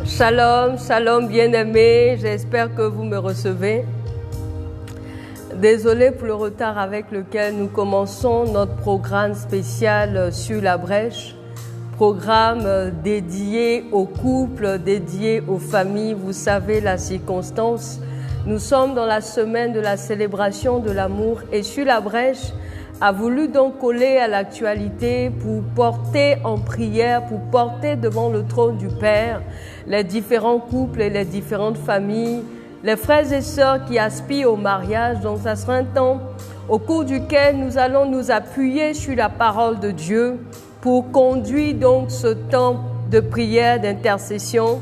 Shalom, shalom bien-aimés, j'espère que vous me recevez. Désolé pour le retard avec lequel nous commençons notre programme spécial sur la brèche, programme dédié aux couples, dédié aux familles. Vous savez la circonstance, nous sommes dans la semaine de la célébration de l'amour et sur la brèche a voulu donc coller à l'actualité pour porter en prière, pour porter devant le trône du Père les différents couples et les différentes familles, les frères et sœurs qui aspirent au mariage. Donc ça sera un temps au cours duquel nous allons nous appuyer sur la parole de Dieu pour conduire donc ce temps de prière, d'intercession.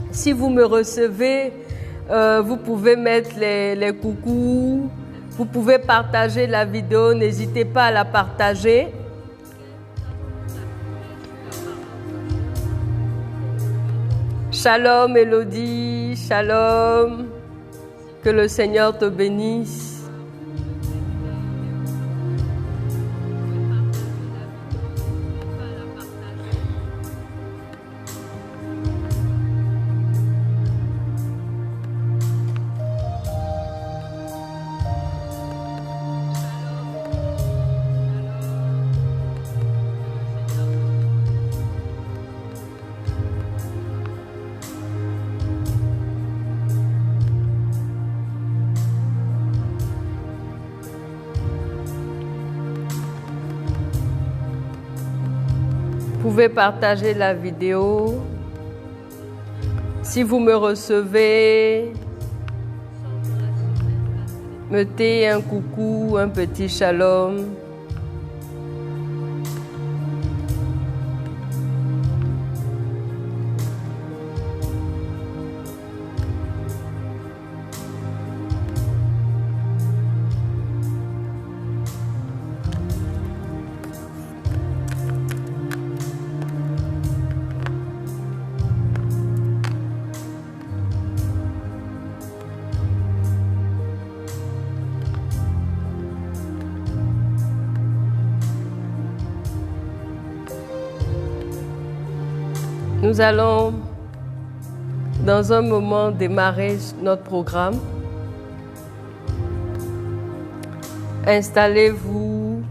Si vous me recevez, vous pouvez mettre les coucous. Vous pouvez partager la vidéo, n'hésitez pas à la partager. Shalom Élodie, shalom, que le Seigneur te bénisse. Vous pouvez partager la vidéo. Si vous me recevez, mettez un coucou, un petit shalom. Nous allons, dans un moment, démarrer notre programme. Installez-vous.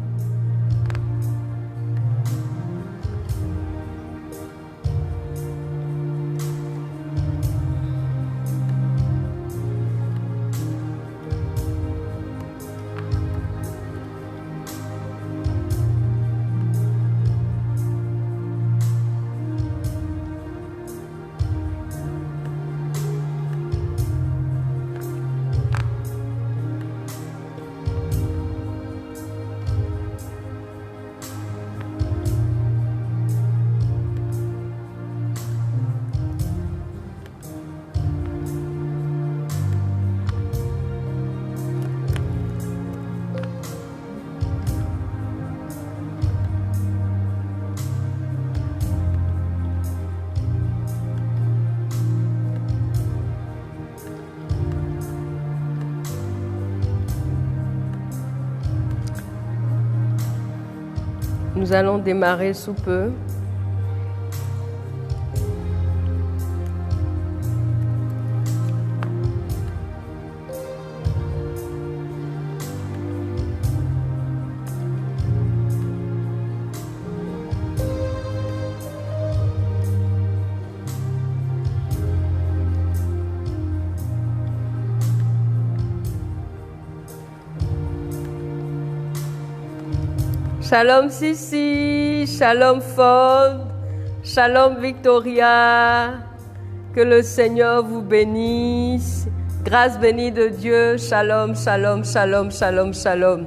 Nous allons démarrer sous peu. Shalom Sissi, Shalom Ford, Shalom Victoria, que le Seigneur vous bénisse. Grâce bénie de Dieu, Shalom, Shalom, Shalom, Shalom, Shalom.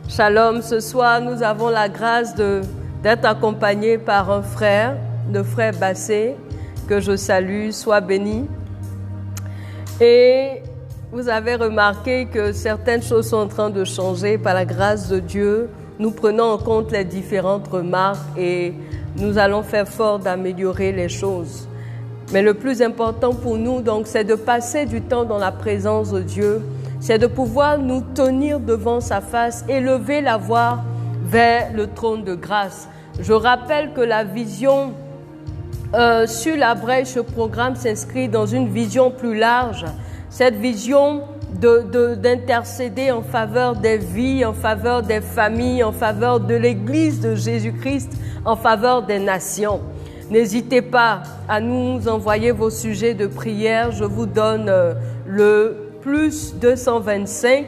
Shalom, ce soir nous avons la grâce d'être accompagnés par un frère le frère Bassé, que je salue, soit béni. Et vous avez remarqué que certaines choses sont en train de changer par la grâce de Dieu. Nous prenons en compte les différentes remarques et nous allons faire fort d'améliorer les choses. Mais le plus important pour nous, donc, c'est de passer du temps dans la présence de Dieu. C'est de pouvoir nous tenir devant sa face et lever la voix vers le trône de grâce. Je rappelle que la vision sur la brèche, ce programme s'inscrit dans une vision plus large. Cette vision d'intercéder en faveur des vies, en faveur des familles, en faveur de l'Église de Jésus-Christ, en faveur des nations. N'hésitez pas à nous envoyer vos sujets de prière. Je vous donne le plus 225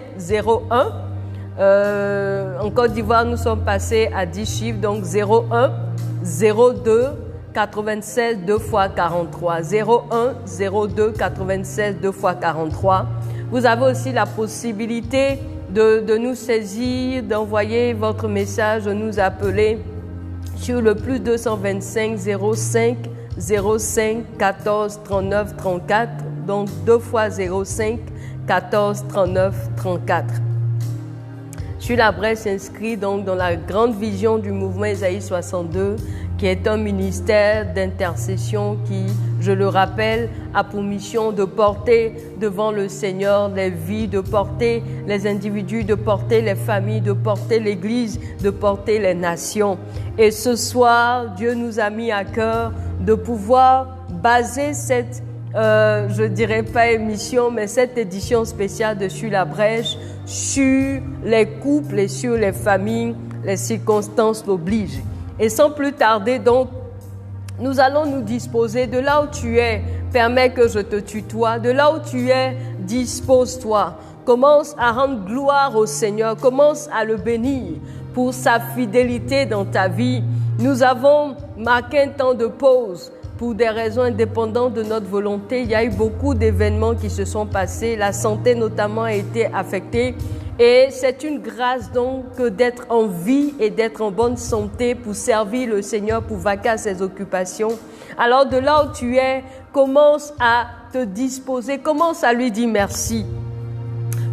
01. En Côte d'Ivoire, nous sommes passés à 10 chiffres, donc 01 02 96 2 fois 43. 01 02 96 2 fois 43. Vous avez aussi la possibilité de nous saisir, d'envoyer votre message, de nous appeler sur le plus 225 05 05 14 39 34. Donc 2 fois 05 14 39 34. Sur la brèche s'inscrit donc dans la grande vision du mouvement Ésaïe 62, qui est un ministère d'intercession qui, je le rappelle, a pour mission de porter devant le Seigneur les vies, de porter les individus, de porter les familles, de porter l'Église, de porter les nations. Et ce soir, Dieu nous a mis à cœur de pouvoir baser cette, je dirais pas émission, mais cette édition spéciale de Sur la brèche, sur les couples et sur les familles, les circonstances l'obligent. Et sans plus tarder, donc, nous allons nous disposer de là où tu es. Permets que je te tutoie. De là où tu es, dispose-toi. Commence à rendre gloire au Seigneur. Commence à le bénir pour sa fidélité dans ta vie. Nous avons marqué un temps de pause pour des raisons indépendantes de notre volonté. Il y a eu beaucoup d'événements qui se sont passés. La santé notamment a été affectée. Et c'est une grâce donc d'être en vie et d'être en bonne santé pour servir le Seigneur, pour vaquer à ses occupations. Alors de là où tu es, commence à te disposer, commence à lui dire merci.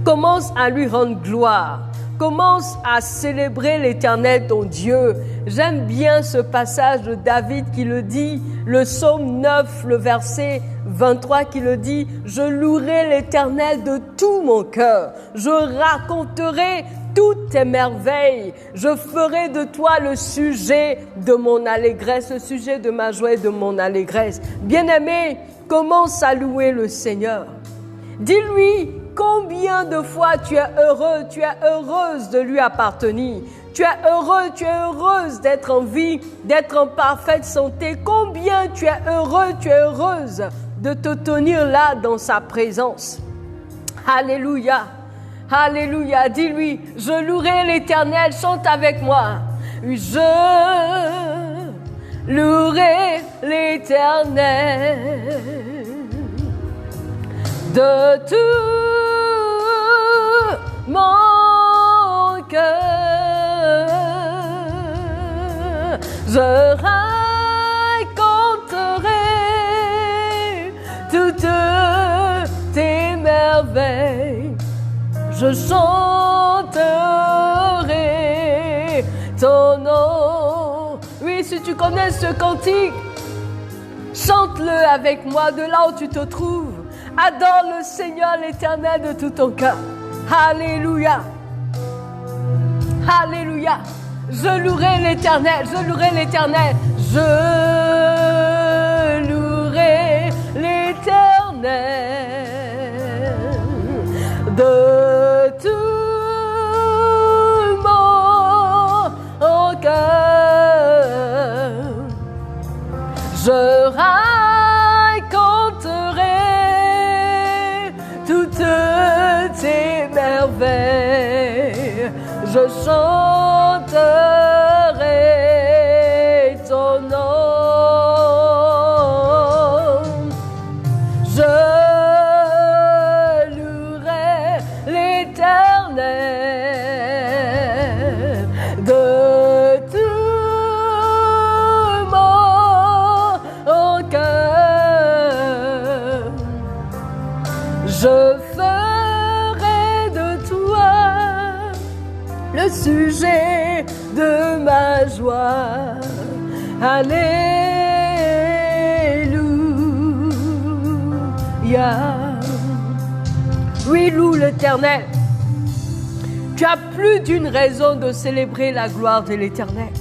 Commence à lui rendre gloire. Commence à célébrer l'Éternel, ton Dieu. J'aime bien ce passage de David qui le dit, le psaume 9, le verset 23 qui le dit, « Je louerai l'Éternel de tout mon cœur. Je raconterai toutes tes merveilles. Je ferai de toi le sujet de mon allégresse, le sujet de ma joie et de mon allégresse. » Bien-aimé, commence à louer le Seigneur. Dis-lui combien de fois tu es heureux, tu es heureuse de lui appartenir. Tu es heureux, tu es heureuse d'être en vie, d'être en parfaite santé. Combien tu es heureux, tu es heureuse de te tenir là dans sa présence. Alléluia, alléluia. Dis-lui, je louerai l'Éternel, chante avec moi. Je louerai l'Éternel de tout mon cœur. Je raconterai toutes tes merveilles. Je chanterai ton nom. Oui, si tu connais ce cantique, chante-le avec moi de là où tu te trouves. Adore le Seigneur l'Éternel de tout ton cœur. Alléluia. Alléluia. Je louerai l'Éternel, je louerai l'Éternel. Je louerai l'Éternel de tout mon cœur. Je raconterai toutes tes merveilles. Je chanterai ton nom. Je louerai l'Éternel de tout mon joie. Alléluia. Oui, loue l'Éternel. Tu as plus d'une raison de célébrer la gloire de l'Éternel.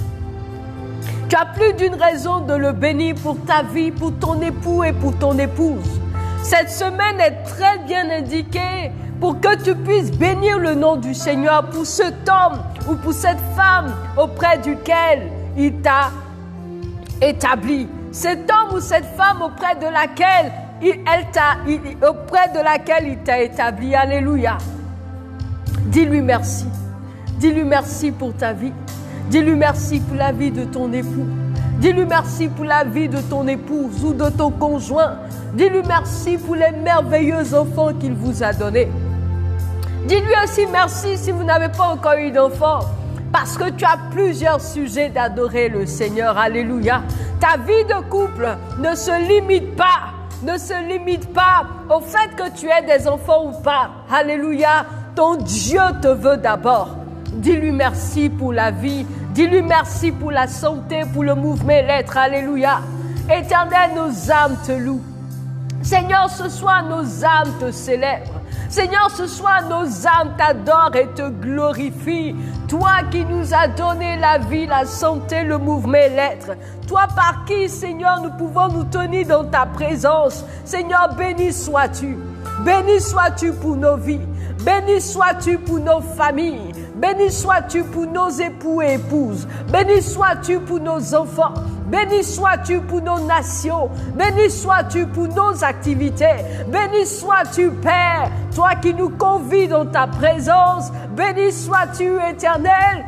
Tu as plus d'une raison de le bénir pour ta vie, pour ton époux et pour ton épouse. Cette semaine est très bien indiquée pour que tu puisses bénir le nom du Seigneur pour cet homme ou pour cette femme auprès duquel il t'a établi. Cet homme ou cette femme auprès de laquelle il t'a établi. Alléluia. Dis-lui merci. Dis-lui merci pour ta vie. Dis-lui merci pour la vie de ton époux. Dis-lui merci pour la vie de ton épouse ou de ton conjoint. Dis-lui merci pour les merveilleux enfants qu'il vous a donnés. Dis-lui aussi merci si vous n'avez pas encore eu d'enfants, parce que tu as plusieurs sujets d'adorer le Seigneur. Alléluia. Ta vie de couple ne se limite pas au fait que tu aies des enfants ou pas. Alléluia. Ton Dieu te veut d'abord. Dis-lui merci pour la vie. Dis-lui merci pour la santé, pour le mouvement et l'être. Alléluia. Éternel, nos âmes te louent. Seigneur, ce soir, nos âmes te célèbrent. Seigneur, ce soir, nos âmes t'adorent et te glorifient. Toi qui nous as donné la vie, la santé, le mouvement et l'être. Toi par qui, Seigneur, nous pouvons nous tenir dans ta présence. Seigneur, béni sois-tu. Béni sois-tu pour nos vies. Béni sois-tu pour nos familles. Béni sois-tu pour nos époux et épouses. Béni sois-tu pour nos enfants. Béni sois-tu pour nos nations. Béni sois-tu pour nos activités. Béni sois-tu, Père, toi qui nous convies dans ta présence. Béni sois-tu, Éternel,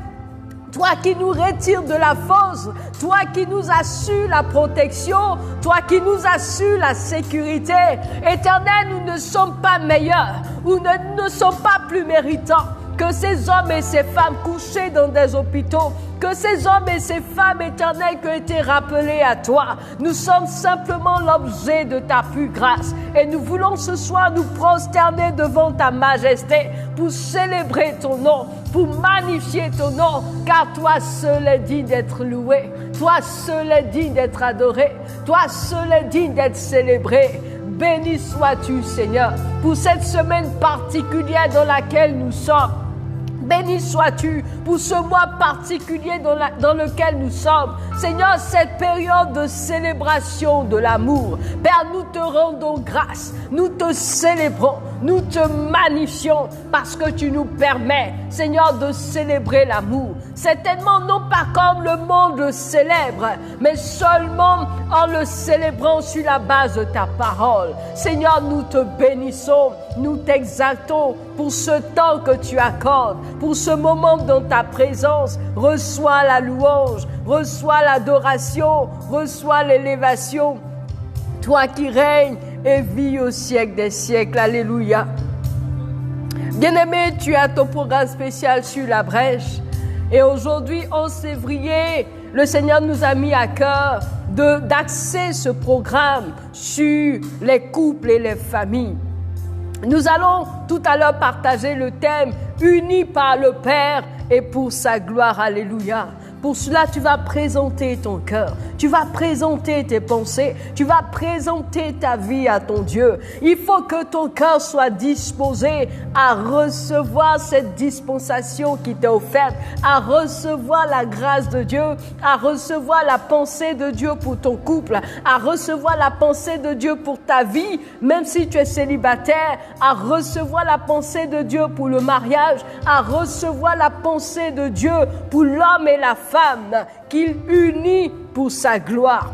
toi qui nous retires de la fosse, toi qui nous assures la protection, toi qui nous assures la sécurité. Éternel, nous ne sommes pas meilleurs, ou ne sommes pas plus méritants que ces hommes et ces femmes couchés dans des hôpitaux, que ces hommes et ces femmes éternelles qui ont été rappelés à toi. Nous sommes simplement l'objet de ta pure grâce. Et nous voulons ce soir nous prosterner devant ta majesté pour célébrer ton nom, pour magnifier ton nom, car toi seul est digne d'être loué. Toi seul est digne d'être adoré. Toi seul est digne d'être célébré. Béni sois-tu, Seigneur, pour cette semaine particulière dans laquelle nous sommes. Béni sois-tu pour ce mois particulier dans lequel nous sommes. Seigneur, cette période de célébration de l'amour. Père, nous te rendons grâce. Nous te célébrons. Nous te magnifions parce que tu nous permets, Seigneur, de célébrer l'amour. Certainement non pas comme le monde le célèbre, mais seulement en le célébrant sur la base de ta parole. Seigneur, nous te bénissons. Nous t'exaltons pour ce temps que tu accordes, pour ce moment dans ta présence. Reçois la louange, reçois l'adoration, reçois l'élévation. Toi qui règnes et vis au siècle des siècles. Alléluia. Bien-aimé, tu as ton programme spécial sur la brèche. Et aujourd'hui, 11 février, le Seigneur nous a mis à cœur d'axer ce programme sur les couples et les familles. Nous allons tout à l'heure partager le thème « Unis par le Père et pour sa gloire ». Alléluia. Pour cela, tu vas présenter ton cœur, tu vas présenter tes pensées, tu vas présenter ta vie à ton Dieu. Il faut que ton cœur soit disposé à recevoir cette dispensation qui t'est offerte, à recevoir la grâce de Dieu, à recevoir la pensée de Dieu pour ton couple, à recevoir la pensée de Dieu pour ta vie, même si tu es célibataire, à recevoir la pensée de Dieu pour le mariage, à recevoir la pensée de Dieu pour l'homme et la femme qu'il unit pour sa gloire.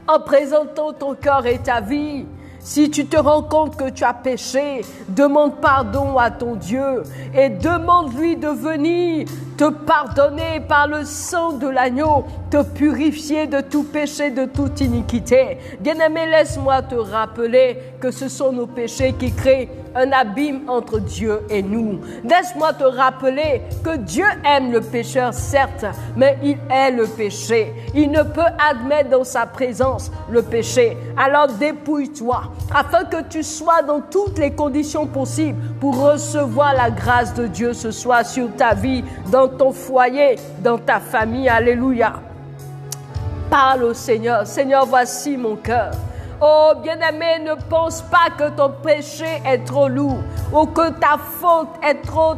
En présentant ton cœur et ta vie, si tu te rends compte que tu as péché, demande pardon à ton Dieu et demande-lui de venir te pardonner par le sang de l'agneau, te purifier de tout péché, de toute iniquité. Bien-aimé, laisse-moi te rappeler que ce sont nos péchés qui créent un abîme entre Dieu et nous. Laisse-moi te rappeler que Dieu aime le pécheur, certes, mais il est le péché. Il ne peut admettre dans sa présence le péché. Alors dépouille-toi, afin que tu sois dans toutes les conditions possibles pour recevoir la grâce de Dieu ce soir sur ta vie, dans ton foyer, dans ta famille. Alléluia. Parle au Seigneur. Seigneur, voici mon cœur. Oh, bien-aimé, ne pense pas que ton péché est trop lourd ou que ta faute est trop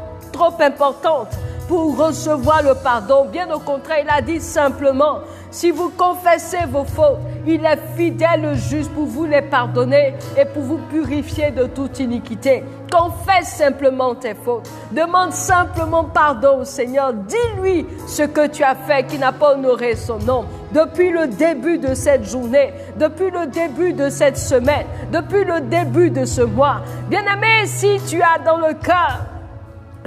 importante pour recevoir le pardon. Bien au contraire, il a dit simplement, si vous confessez vos fautes, il est fidèle et juste pour vous les pardonner et pour vous purifier de toute iniquité. Confesse simplement tes fautes. Demande simplement pardon au Seigneur. Dis-lui ce que tu as fait qui n'a pas honoré son nom. Depuis le début de cette journée, depuis le début de cette semaine, depuis le début de ce mois. Bien-aimé, si tu as dans le cœur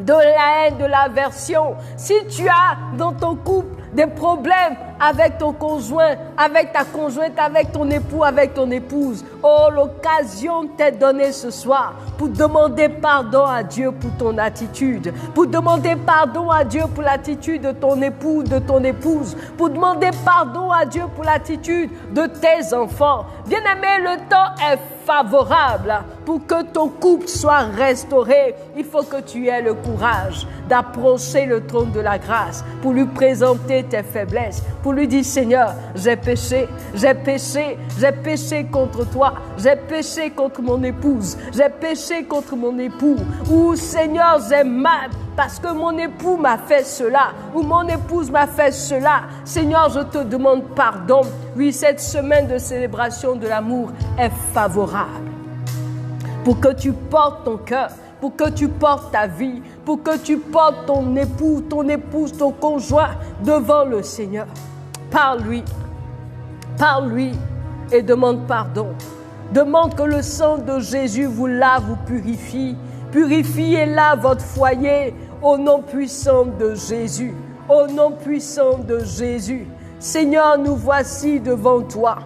de la haine, de l'aversion, si tu as dans ton couple des problèmes avec ton conjoint, avec ta conjointe, avec ton époux, avec ton épouse, oh, l'occasion t'est donnée ce soir pour demander pardon à Dieu pour ton attitude, pour demander pardon à Dieu pour l'attitude de ton époux, de ton épouse, pour demander pardon à Dieu pour l'attitude de tes enfants. Bien-aimé, le temps est favorable pour que ton couple soit restauré. Il faut que tu aies le courage d'approcher le trône de la grâce pour lui présenter tes faiblesses, pour lui dire, Seigneur, j'ai péché contre toi, j'ai péché contre mon épouse, j'ai péché contre mon époux, ou Seigneur, j'ai mal parce que mon époux m'a fait cela, ou mon épouse m'a fait cela. Seigneur, je te demande pardon. Oui, cette semaine de célébration de l'amour est favorable pour que tu portes ton cœur, pour que tu portes ta vie, pour que tu portes ton époux, ton épouse, ton conjoint devant le Seigneur. Parle-lui et demande pardon. Demande que le sang de Jésus vous lave, vous purifie. Purifiez là votre foyer au nom puissant de Jésus. Au nom puissant de Jésus. Seigneur, nous voici devant toi.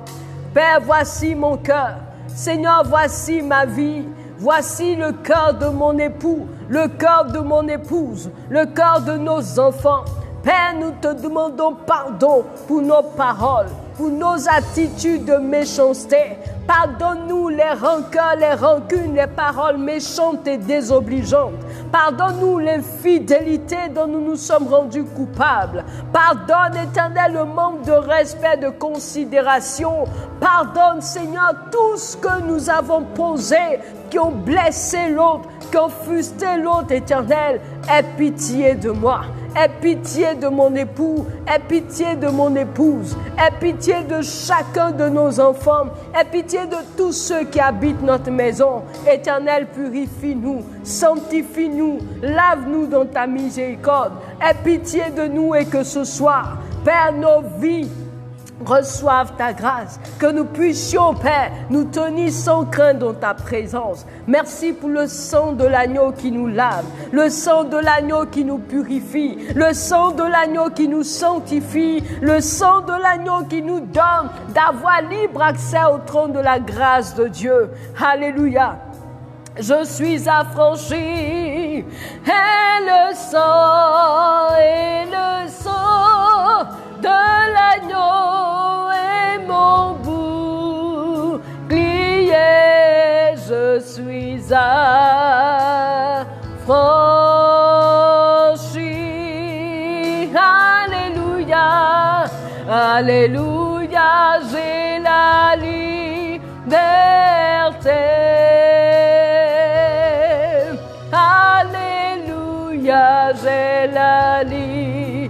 Père, voici mon cœur. Seigneur, voici ma vie. Voici le cœur de mon époux, le cœur de mon épouse, le cœur de nos enfants. Père, nous te demandons pardon pour nos paroles, pour nos attitudes de méchanceté. Pardonne-nous les rancœurs, les rancunes, les paroles méchantes et désobligeantes. Pardonne-nous l'infidélité dont nous nous sommes rendus coupables. Pardonne, Éternel, le manque de respect, de considération. Pardonne, Seigneur, tout ce que nous avons posé, qui ont blessé l'autre, qui ont fusté l'autre, Éternel. Aie pitié de moi. Aie pitié de mon époux, aie pitié de mon épouse, aie pitié de chacun de nos enfants, aie pitié de tous ceux qui habitent notre maison. Éternel, purifie-nous, sanctifie-nous, lave-nous dans ta miséricorde. Aie pitié de nous et que ce soir, Père, nos vies reçoivent ta grâce, que nous puissions, Père, nous tenir sans crainte dans ta présence. Merci pour le sang de l'agneau qui nous lave, le sang de l'agneau qui nous purifie, le sang de l'agneau qui nous sanctifie, le sang de l'agneau qui nous donne d'avoir libre accès au trône de la grâce de Dieu. Alléluia. Je suis affranchi, et le sang de l'agneau est mon bouclier. Je suis affranchi. Alléluia, alléluia, j'ai la liberté. Alléluia, j'ai la liberté.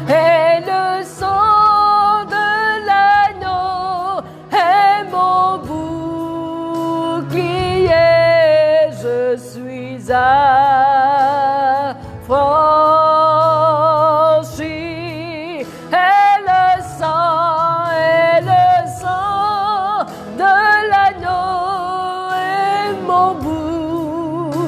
Et le sang de l'agneau est mon bouclier. Je suis affranchi. Et le sang de l'agneau est mon bouclier.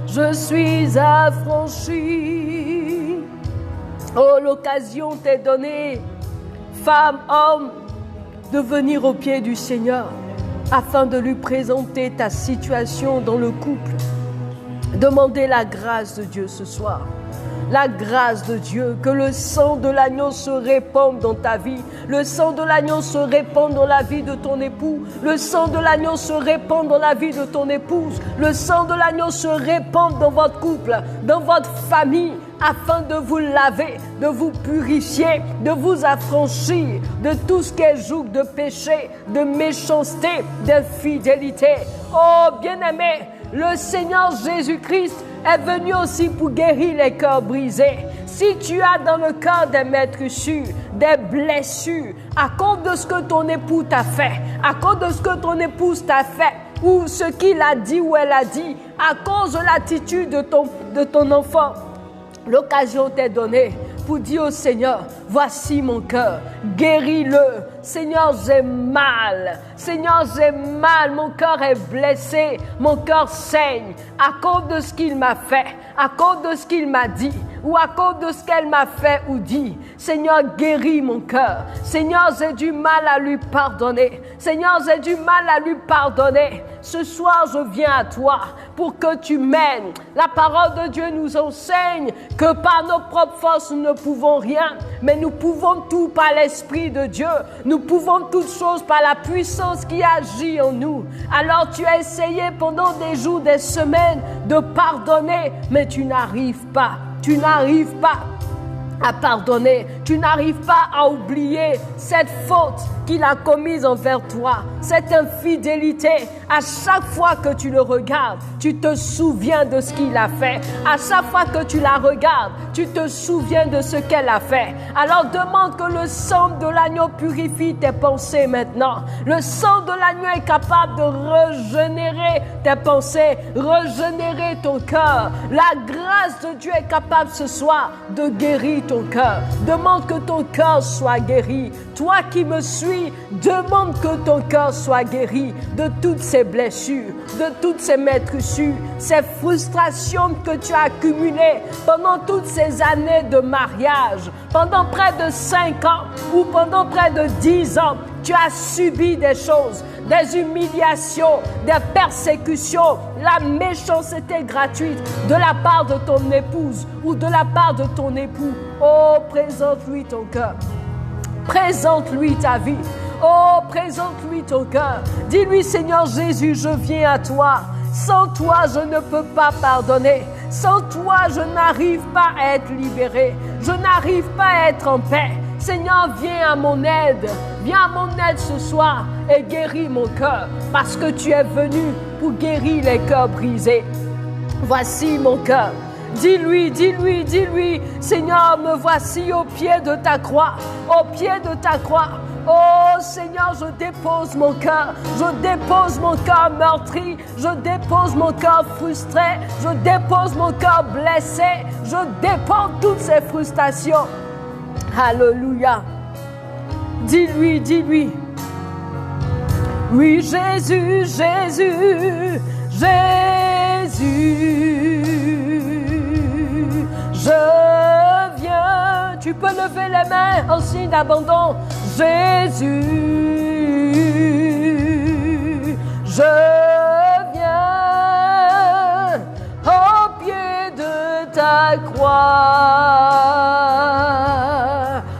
Je suis affranchi. Oh, l'occasion t'est donnée, femme, homme, de venir au pied du Seigneur afin de lui présenter ta situation dans le couple. Demandez la grâce de Dieu ce soir. La grâce de Dieu, que le sang de l'agneau se répande dans ta vie. Le sang de l'agneau se répande dans la vie de ton époux. Le sang de l'agneau se répande dans la vie de ton épouse. Le sang de l'agneau se répande dans votre couple, dans votre famille, afin de vous laver, de vous purifier, de vous affranchir de tout ce qui est joug de péché, de méchanceté, d'infidélité. Oh, bien-aimé, le Seigneur Jésus-Christ est venu aussi pour guérir les cœurs brisés. Si tu as dans le cœur des meurtrissures, des blessures, à cause de ce que ton époux t'a fait, à cause de ce que ton épouse t'a fait, ou ce qu'il a dit ou elle a dit, à cause de l'attitude de ton enfant, l'occasion t'est donnée pour dire au Seigneur, voici mon cœur, guéris-le. Seigneur, j'ai mal. Seigneur, j'ai mal. Mon cœur est blessé. Mon cœur saigne à cause de ce qu'il m'a fait, à cause de ce qu'il m'a dit ou à cause de ce qu'elle m'a fait ou dit. Seigneur, guéris mon cœur. Seigneur, j'ai du mal à lui pardonner. Seigneur, j'ai du mal à lui pardonner. Ce soir, je viens à toi pour que tu m'aides. La parole de Dieu nous enseigne que par nos propres forces, nous ne pouvons rien, mais nous pouvons tout par l'Esprit de Dieu. Nous pouvons toutes choses par la puissance qui agit en nous. Alors tu as essayé pendant des jours, des semaines de pardonner, mais tu n'arrives pas. Tu n'arrives pas à pardonner. Tu n'arrives pas à oublier cette faute qu'il a commise envers toi, cette infidélité. À chaque fois que tu le regardes, tu te souviens de ce qu'il a fait. À chaque fois que tu la regardes, tu te souviens de ce qu'elle a fait. Alors demande que le sang de l'agneau purifie tes pensées maintenant. Le sang de l'agneau est capable de régénérer tes pensées, régénérer ton cœur. La grâce de Dieu est capable ce soir de guérir ton cœur. Demande que ton cœur soit guéri. Toi qui me suis, demande que ton cœur soit guéri de toutes ces blessures, de toutes ces meurtrissures, ces frustrations que tu as accumulées pendant toutes ces années de mariage, pendant près de 5 ans ou pendant près de 10 ans. Tu as subi des choses, des humiliations, des persécutions, la méchanceté gratuite de la part de ton épouse ou de la part de ton époux. Oh, présente-lui ton cœur. Présente-lui ta vie. Oh, présente-lui ton cœur. Dis-lui, Seigneur Jésus, je viens à toi. Sans toi, je ne peux pas pardonner. Sans toi, je n'arrive pas à être libéré. Je n'arrive pas à être en paix. Seigneur, viens à mon aide. Viens à mon aide ce soir et guéris mon cœur. Parce que tu es venu pour guérir les cœurs brisés. Voici mon cœur. Dis-lui, dis-lui, dis-lui, Seigneur, me voici au pied de ta croix, au pied de ta croix. Oh Seigneur, je dépose mon cœur, meurtri, je dépose mon cœur frustré, je dépose mon cœur blessé, je dépose toutes ces frustrations. Alléluia. Dis-lui, dis-lui. Oui, Jésus, Jésus, Jésus. Je viens, tu peux lever les mains en signe d'abandon. Jésus, je viens au pied de ta croix.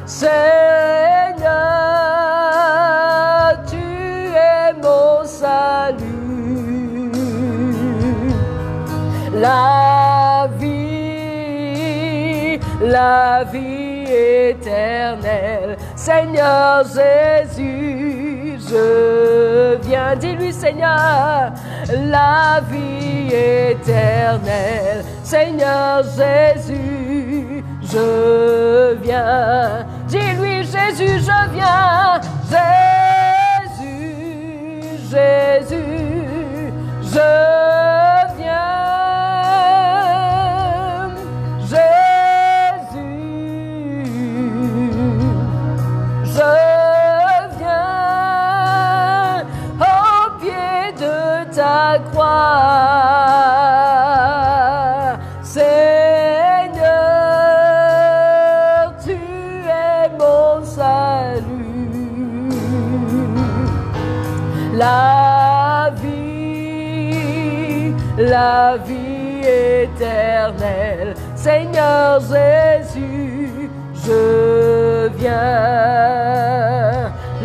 Seigneur, tu es mon salut. La vie éternelle. Seigneur Jésus, je viens. Dis-lui, Seigneur, la vie éternelle. Seigneur Jésus, je viens. Dis-lui, Jésus, je viens. Jésus, Jésus, je viens. Ta croix, Seigneur, la vie éternelle. Seigneur Jésus, je viens.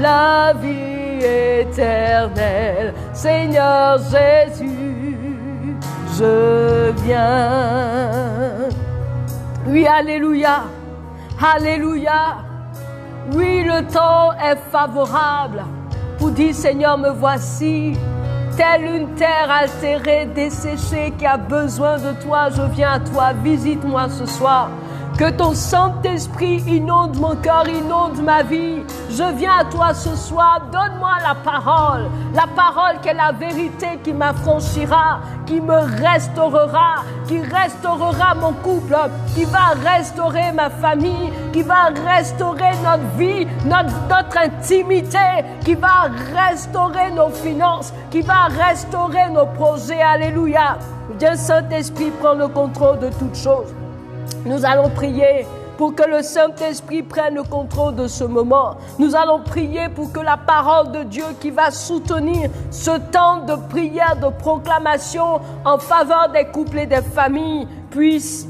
La vie éternelle, Seigneur Jésus, je viens. Oui, alléluia, alléluia. Oui, le temps est favorable pour dire, Seigneur, me voici, telle une terre altérée, desséchée, qui a besoin de toi. Je viens à toi, visite-moi ce soir. Que ton Saint-Esprit inonde mon cœur, inonde ma vie. Je viens à toi ce soir, donne-moi la parole qui est la vérité qui m'affranchira, qui me restaurera, qui restaurera mon couple, qui va restaurer ma famille, qui va restaurer notre vie, notre intimité, qui va restaurer nos finances, qui va restaurer nos projets. Alléluia. Viens Saint-Esprit, prends le contrôle de toutes choses. Nous allons prier pour que le Saint-Esprit prenne le contrôle de ce moment. Nous allons prier pour que la parole de Dieu qui va soutenir ce temps de prière, de proclamation en faveur des couples et des familles puisse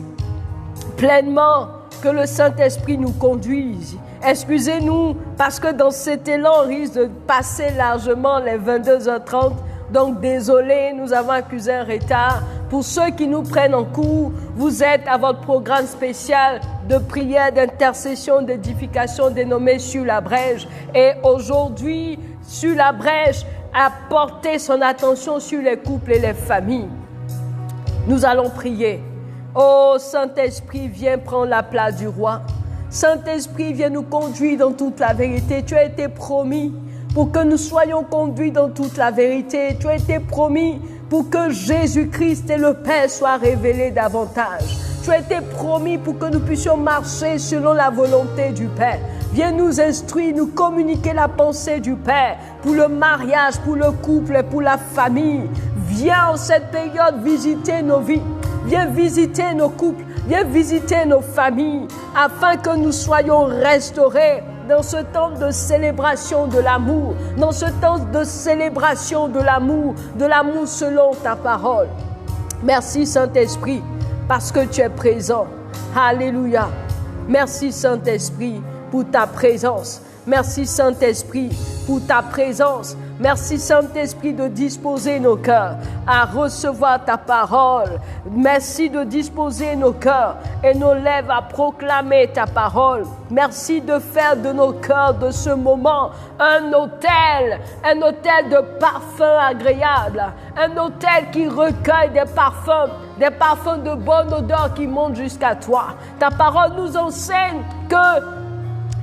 pleinement, que le Saint-Esprit nous conduise. Excusez-nous parce que dans cet élan, on risque de passer largement les 22h30. Donc désolé, nous avons accusé un retard. Pour ceux qui nous prennent en cours, vous êtes à votre programme spécial de prière, d'intercession, d'édification dénommé Sur la brèche. Et aujourd'hui, Sur la brèche a porté son attention sur les couples et les familles. Nous allons prier. Oh Saint-Esprit, viens prendre la place du roi. Saint-Esprit, viens nous conduire dans toute la vérité. Tu as été promis pour que nous soyons conduits dans toute la vérité. Tu as été promis pour que Jésus-Christ et le Père soient révélés davantage. Tu as été promis pour que nous puissions marcher selon la volonté du Père. Viens nous instruire, nous communiquer la pensée du Père pour le mariage, pour le couple et pour la famille. Viens en cette période visiter nos vies. Viens visiter nos couples. Viens visiter nos familles afin que nous soyons restaurés dans ce temps de célébration de l'amour, dans ce temps de célébration de l'amour selon ta parole. Merci Saint-Esprit parce que tu es présent. Alléluia. Merci Saint-Esprit pour ta présence. Merci Saint-Esprit pour ta présence. Merci Saint-Esprit de disposer nos cœurs à recevoir ta parole. Merci de disposer nos cœurs et nos lèvres à proclamer ta parole. Merci de faire de nos cœurs de ce moment un autel de parfums agréables, un autel qui recueille des parfums de bonne odeur qui montent jusqu'à toi. Ta parole nous enseigne que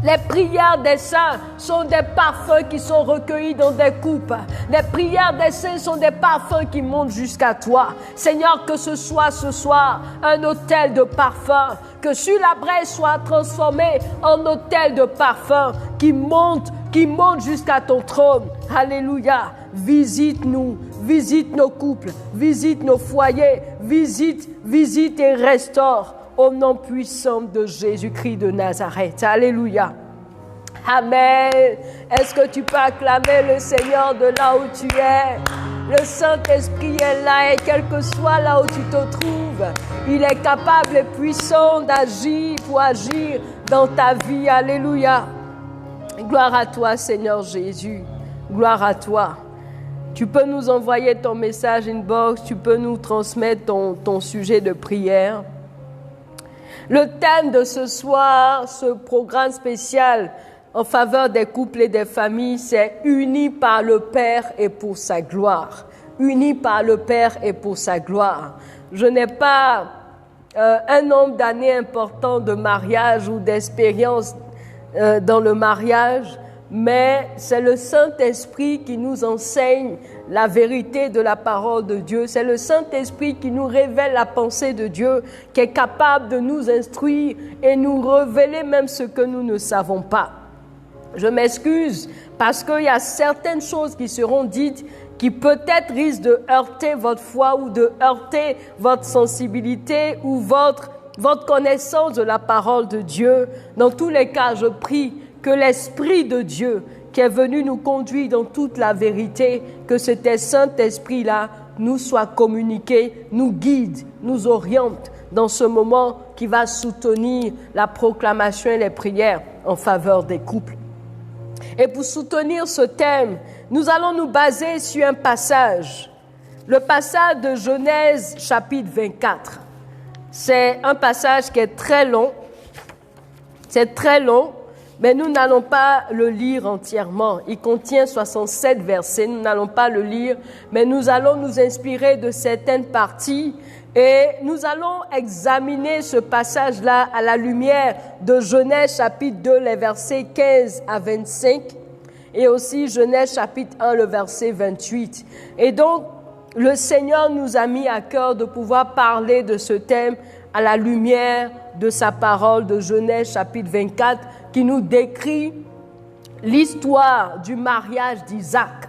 les prières des saints sont des parfums qui sont recueillis dans des coupes. Les prières des saints sont des parfums qui montent jusqu'à toi. Seigneur, que ce soit ce soir un autel de parfums, que Sur la brèche soit transformé en autel de parfums qui monte jusqu'à ton trône. Alléluia. Visite-nous, visite nos couples, visite nos foyers, visite et restaure. Au nom puissant de Jésus-Christ de Nazareth. Alléluia. Amen. Est-ce que tu peux acclamer le Seigneur de là où tu es? Le Saint-Esprit est là et quel que soit là où tu te trouves, il est capable et puissant d'agir pour agir dans ta vie. Alléluia. Gloire à toi, Seigneur Jésus. Gloire à toi. Tu peux nous envoyer ton message inbox, tu peux nous transmettre ton sujet de prière. Le thème de ce soir, ce programme spécial en faveur des couples et des familles, c'est « Unis par le Père et pour sa gloire ». Unis par le Père et pour sa gloire. Je n'ai pas un nombre d'années important de mariage ou d'expérience dans le mariage, mais c'est le Saint-Esprit qui nous enseigne la vérité de la parole de Dieu. C'est le Saint-Esprit qui nous révèle la pensée de Dieu, qui est capable de nous instruire et nous révéler même ce que nous ne savons pas. Je m'excuse parce qu'il y a certaines choses qui seront dites qui peut-être risquent de heurter votre foi ou de heurter votre sensibilité ou votre connaissance de la parole de Dieu. Dans tous les cas, je prie que l'Esprit de Dieu qui est venu nous conduire dans toute la vérité, que cet Saint-Esprit-là nous soit communiqué, nous guide, nous oriente dans ce moment qui va soutenir la proclamation et les prières en faveur des couples. Et pour soutenir ce thème, nous allons nous baser sur un passage, le passage de Genèse chapitre 24. C'est un passage qui est très long, mais nous n'allons pas le lire entièrement. Il contient 67 versets, nous n'allons pas le lire, mais nous allons nous inspirer de certaines parties et nous allons examiner ce passage-là à la lumière de Genèse chapitre 2, les versets 15 à 25 et aussi Genèse chapitre 1, le verset 28. Et donc, le Seigneur nous a mis à cœur de pouvoir parler de ce thème à la lumière de sa parole de Genèse chapitre 24 qui nous décrit l'histoire du mariage d'Isaac.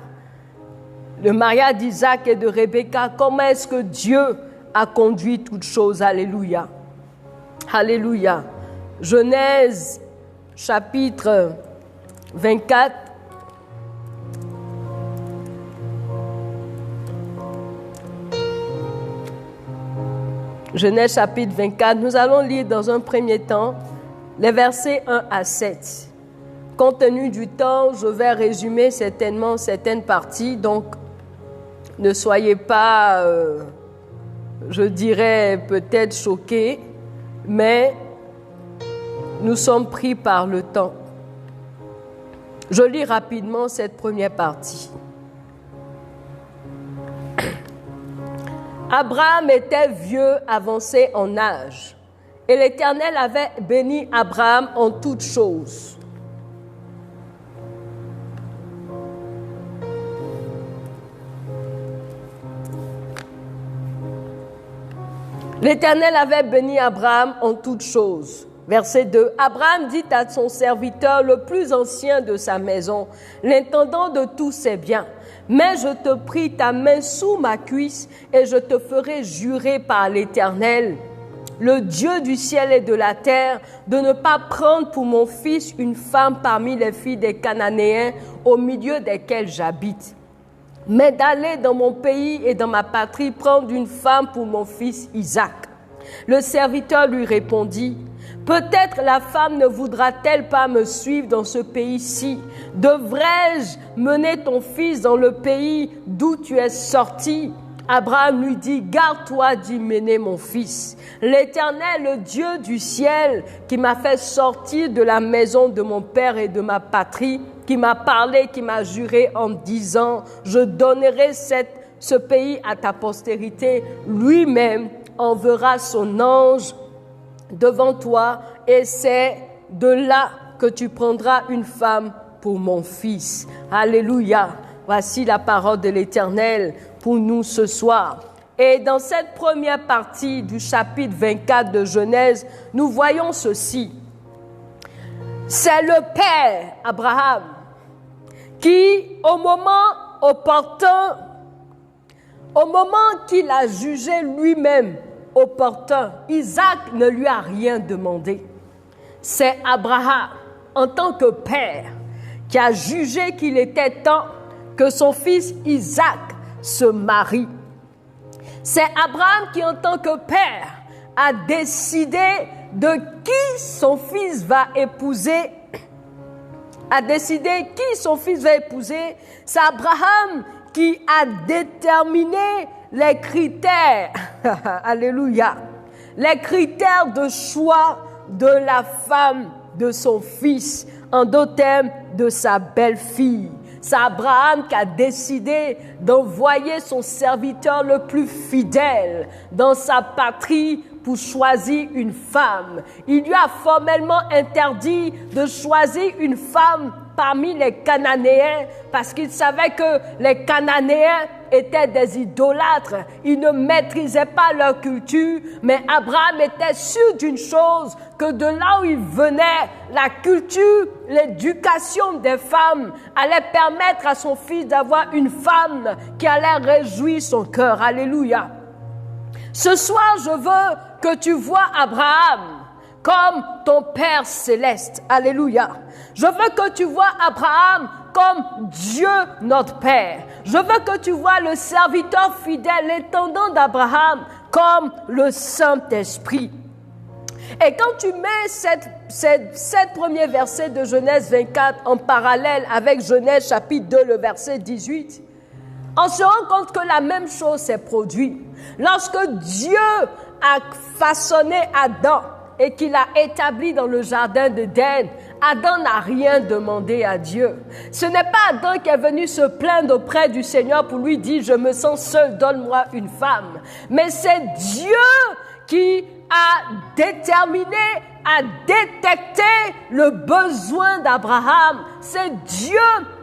Le mariage d'Isaac et de Rebecca, comment est-ce que Dieu a conduit toutes choses. Alléluia. Alléluia. Genèse chapitre 24. Genèse chapitre 24. Nous allons lire dans un premier temps les versets 1 à 7. Compte tenu du temps, je vais résumer certainement certaines parties. Donc, ne soyez pas... je dirais peut-être choqués, mais nous sommes pris par le temps. Je lis rapidement cette première partie. Abraham était vieux, avancé en âge, et l'Éternel avait béni Abraham en toutes choses. L'Éternel avait béni Abraham en toutes choses. Verset 2. Abraham dit à son serviteur, le plus ancien de sa maison, l'intendant de tous ses biens, mais je te prie ta main sous ma cuisse et je te ferai jurer par l'Éternel, le Dieu du ciel et de la terre, de ne pas prendre pour mon fils une femme parmi les filles des Cananéens au milieu desquels j'habite, mais d'aller dans mon pays et dans ma patrie prendre une femme pour mon fils Isaac. Le serviteur lui répondit, peut-être la femme ne voudra-t-elle pas me suivre dans ce pays-ci? Devrais-je mener ton fils dans le pays d'où tu es sorti? Abraham lui dit, garde-toi d'y mener mon fils. L'Éternel, le Dieu du ciel, qui m'a fait sortir de la maison de mon père et de ma patrie, qui m'a parlé, qui m'a juré en disant, je donnerai ce pays à ta postérité, lui-même enverra son ange devant toi et c'est de là que tu prendras une femme pour mon fils. Alléluia. Voici la parole de l'Éternel pour nous ce soir. Et dans cette première partie du chapitre 24 de Genèse, nous voyons ceci. C'est le père Abraham qui, au moment opportun, au moment qu'il a jugé lui-même opportun, Isaac ne lui a rien demandé. C'est Abraham, en tant que père, qui a jugé qu'il était temps que son fils Isaac se marie. C'est Abraham qui, en tant que père, a décidé de qui son fils va épouser. C'est Abraham qui a déterminé les critères, alléluia, les critères de choix de la femme de son fils, en d'autres termes, de sa belle-fille. C'est Abraham qui a décidé d'envoyer son serviteur le plus fidèle dans sa patrie pour choisir une femme. Il lui a formellement interdit de choisir une femme parmi les Cananéens parce qu'il savait que les Cananéens étaient des idolâtres. Ils ne maîtrisaient pas leur culture, mais Abraham était sûr d'une chose, que de là où il venait, la culture, l'éducation des femmes allait permettre à son fils d'avoir une femme qui allait réjouir son cœur. Alléluia. Ce soir, je veux que tu vois Abraham comme ton Père céleste. Alléluia. Je veux que tu vois Abraham comme Dieu notre Père. Je veux que tu vois le serviteur fidèle, l'intendant d'Abraham, comme le Saint-Esprit. Et quand tu mets cette premiers versets de Genèse 24 en parallèle avec Genèse chapitre 2, le verset 18, on se rend compte que la même chose s'est produite. Lorsque Dieu a façonné Adam et qu'il l'a établi dans le jardin d'Éden, Adam n'a rien demandé à Dieu. Ce n'est pas Adam qui est venu se plaindre auprès du Seigneur pour lui dire « Je me sens seul, donne-moi une femme ». Mais c'est Dieu qui a déterminé, a détecté le besoin d'Abraham. C'est Dieu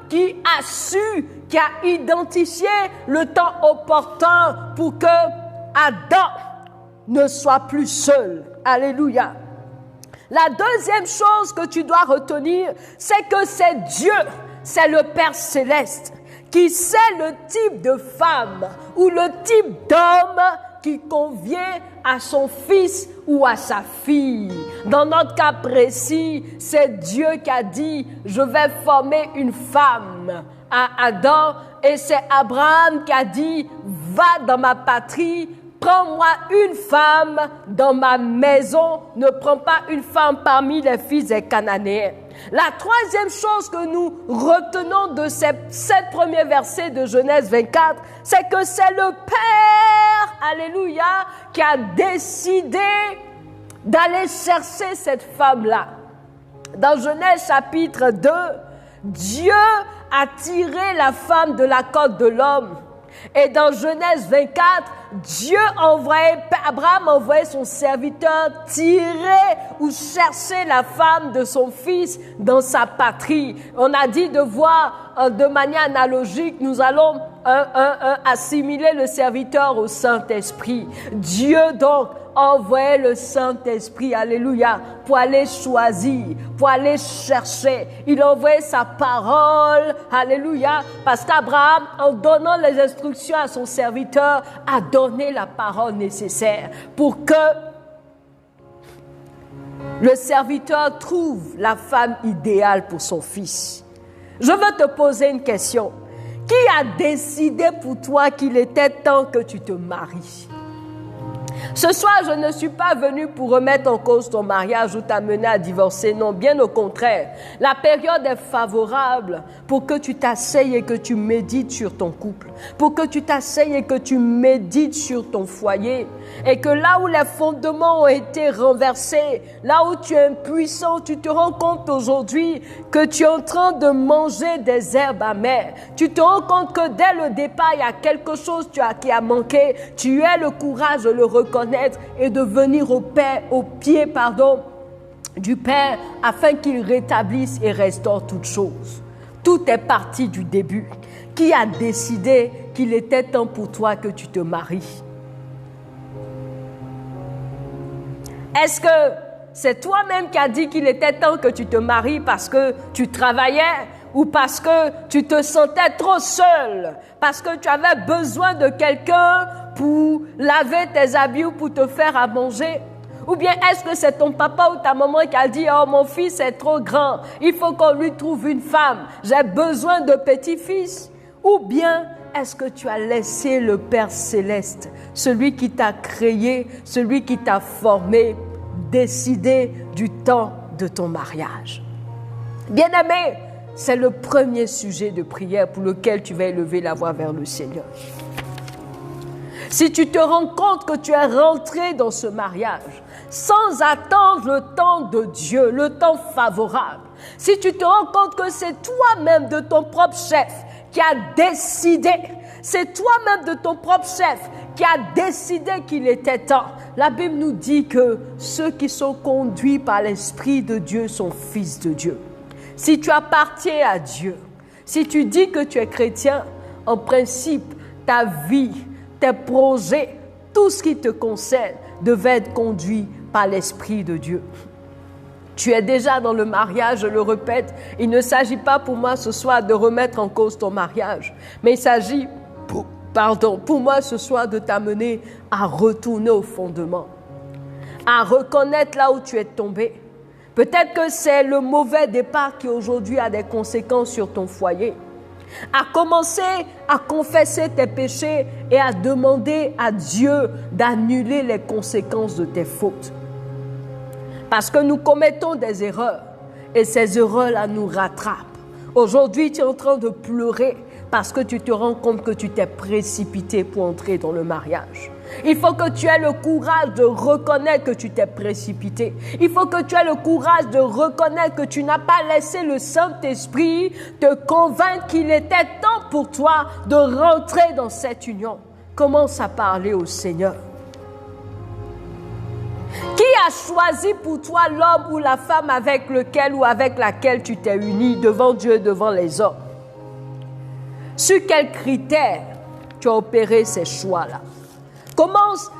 qui a su, qui a identifié le temps opportun pour que Adam ne soit plus seul. Alléluia. La deuxième chose que tu dois retenir, c'est que c'est Dieu, c'est le Père Céleste, qui sait le type de femme ou le type d'homme qui convient à son fils ou à sa fille. Dans notre cas précis, c'est Dieu qui a dit « Je vais former une femme » à Adam, et c'est Abraham qui a dit « Va dans ma patrie, prends-moi une femme dans ma maison, ne prends pas une femme parmi les fils des Cananéens. » La troisième chose que nous retenons de ces 7 premiers versets de Genèse 24, c'est que c'est le Père, alléluia, qui a décidé d'aller chercher cette femme-là. Dans Genèse chapitre 2, Dieu a tiré la femme de la côte de l'homme. Et dans Genèse 24, Abraham envoyait son serviteur tirer ou chercher la femme de son fils dans sa patrie. On a dit de voir de manière analogique, nous allons assimiler le serviteur au Saint-Esprit. Dieu donc envoyait le Saint-Esprit, alléluia, pour aller choisir, pour aller chercher. Il envoyait sa parole, alléluia, parce qu'Abraham, en donnant les instructions à son serviteur, a donné la parole nécessaire pour que le serviteur trouve la femme idéale pour son fils. Je veux te poser une question. Qui a décidé pour toi qu'il était temps que tu te maries? Ce soir, je ne suis pas venue pour remettre en cause ton mariage ou t'amener à divorcer. Non, bien au contraire. La période est favorable pour que tu t'asseyes et que tu médites sur ton couple. Pour que tu t'asseyes et que tu médites sur ton foyer. Et que là où les fondements ont été renversés, là où tu es impuissant, tu te rends compte aujourd'hui que tu es en train de manger des herbes amères. Tu te rends compte que dès le départ, il y a quelque chose qui a manqué. Tu as le courage de le reconnaître et de venir au pied du Père afin qu'il rétablisse et restaure toutes choses. Tout est parti du début. Qui a décidé qu'il était temps pour toi que tu te maries? Est-ce que c'est toi-même qui as dit qu'il était temps que tu te maries parce que tu travaillais ou parce que tu te sentais trop seul, parce que tu avais besoin de quelqu'un pour laver tes habits ou pour te faire à manger? Ou bien est-ce que c'est ton papa ou ta maman qui a dit « Oh, mon fils est trop grand, il faut qu'on lui trouve une femme, j'ai besoin de petits-fils » Ou bien est-ce que tu as laissé le Père Céleste, celui qui t'a créé, celui qui t'a formé, décider du temps de ton mariage? Bien-aimé, c'est le premier sujet de prière pour lequel tu vas élever la voix vers le Seigneur. Si tu te rends compte que tu es rentré dans ce mariage sans attendre le temps de Dieu, le temps favorable, si tu te rends compte que c'est toi-même de ton propre chef qui a décidé, c'est toi-même de ton propre chef qui a décidé qu'il était temps. La Bible nous dit que ceux qui sont conduits par l'Esprit de Dieu sont fils de Dieu. Si tu appartiens à Dieu, si tu dis que tu es chrétien, en principe, ta vie, tes projets, tout ce qui te concerne devait être conduit par l'Esprit de Dieu. Tu es déjà dans le mariage, je le répète, il ne s'agit pas pour moi ce soir de remettre en cause ton mariage, mais il s'agit, pour moi ce soir de t'amener à retourner au fondement, à reconnaître là où tu es tombé. Peut-être que c'est le mauvais départ qui aujourd'hui a des conséquences sur ton foyer. À commencer à confesser tes péchés et à demander à Dieu d'annuler les conséquences de tes fautes. Parce que nous commettons des erreurs et ces erreurs-là nous rattrapent. Aujourd'hui, tu es en train de pleurer parce que tu te rends compte que tu t'es précipité pour entrer dans le mariage. Il faut que tu aies le courage de reconnaître que tu t'es précipité. Il faut que tu aies le courage de reconnaître que tu n'as pas laissé le Saint-Esprit te convaincre qu'il était temps pour toi de rentrer dans cette union. Commence à parler au Seigneur. Qui a choisi pour toi l'homme ou la femme avec lequel ou avec laquelle tu t'es uni devant Dieu et devant les hommes? Sur quels critères tu as opéré ces choix-là? Commence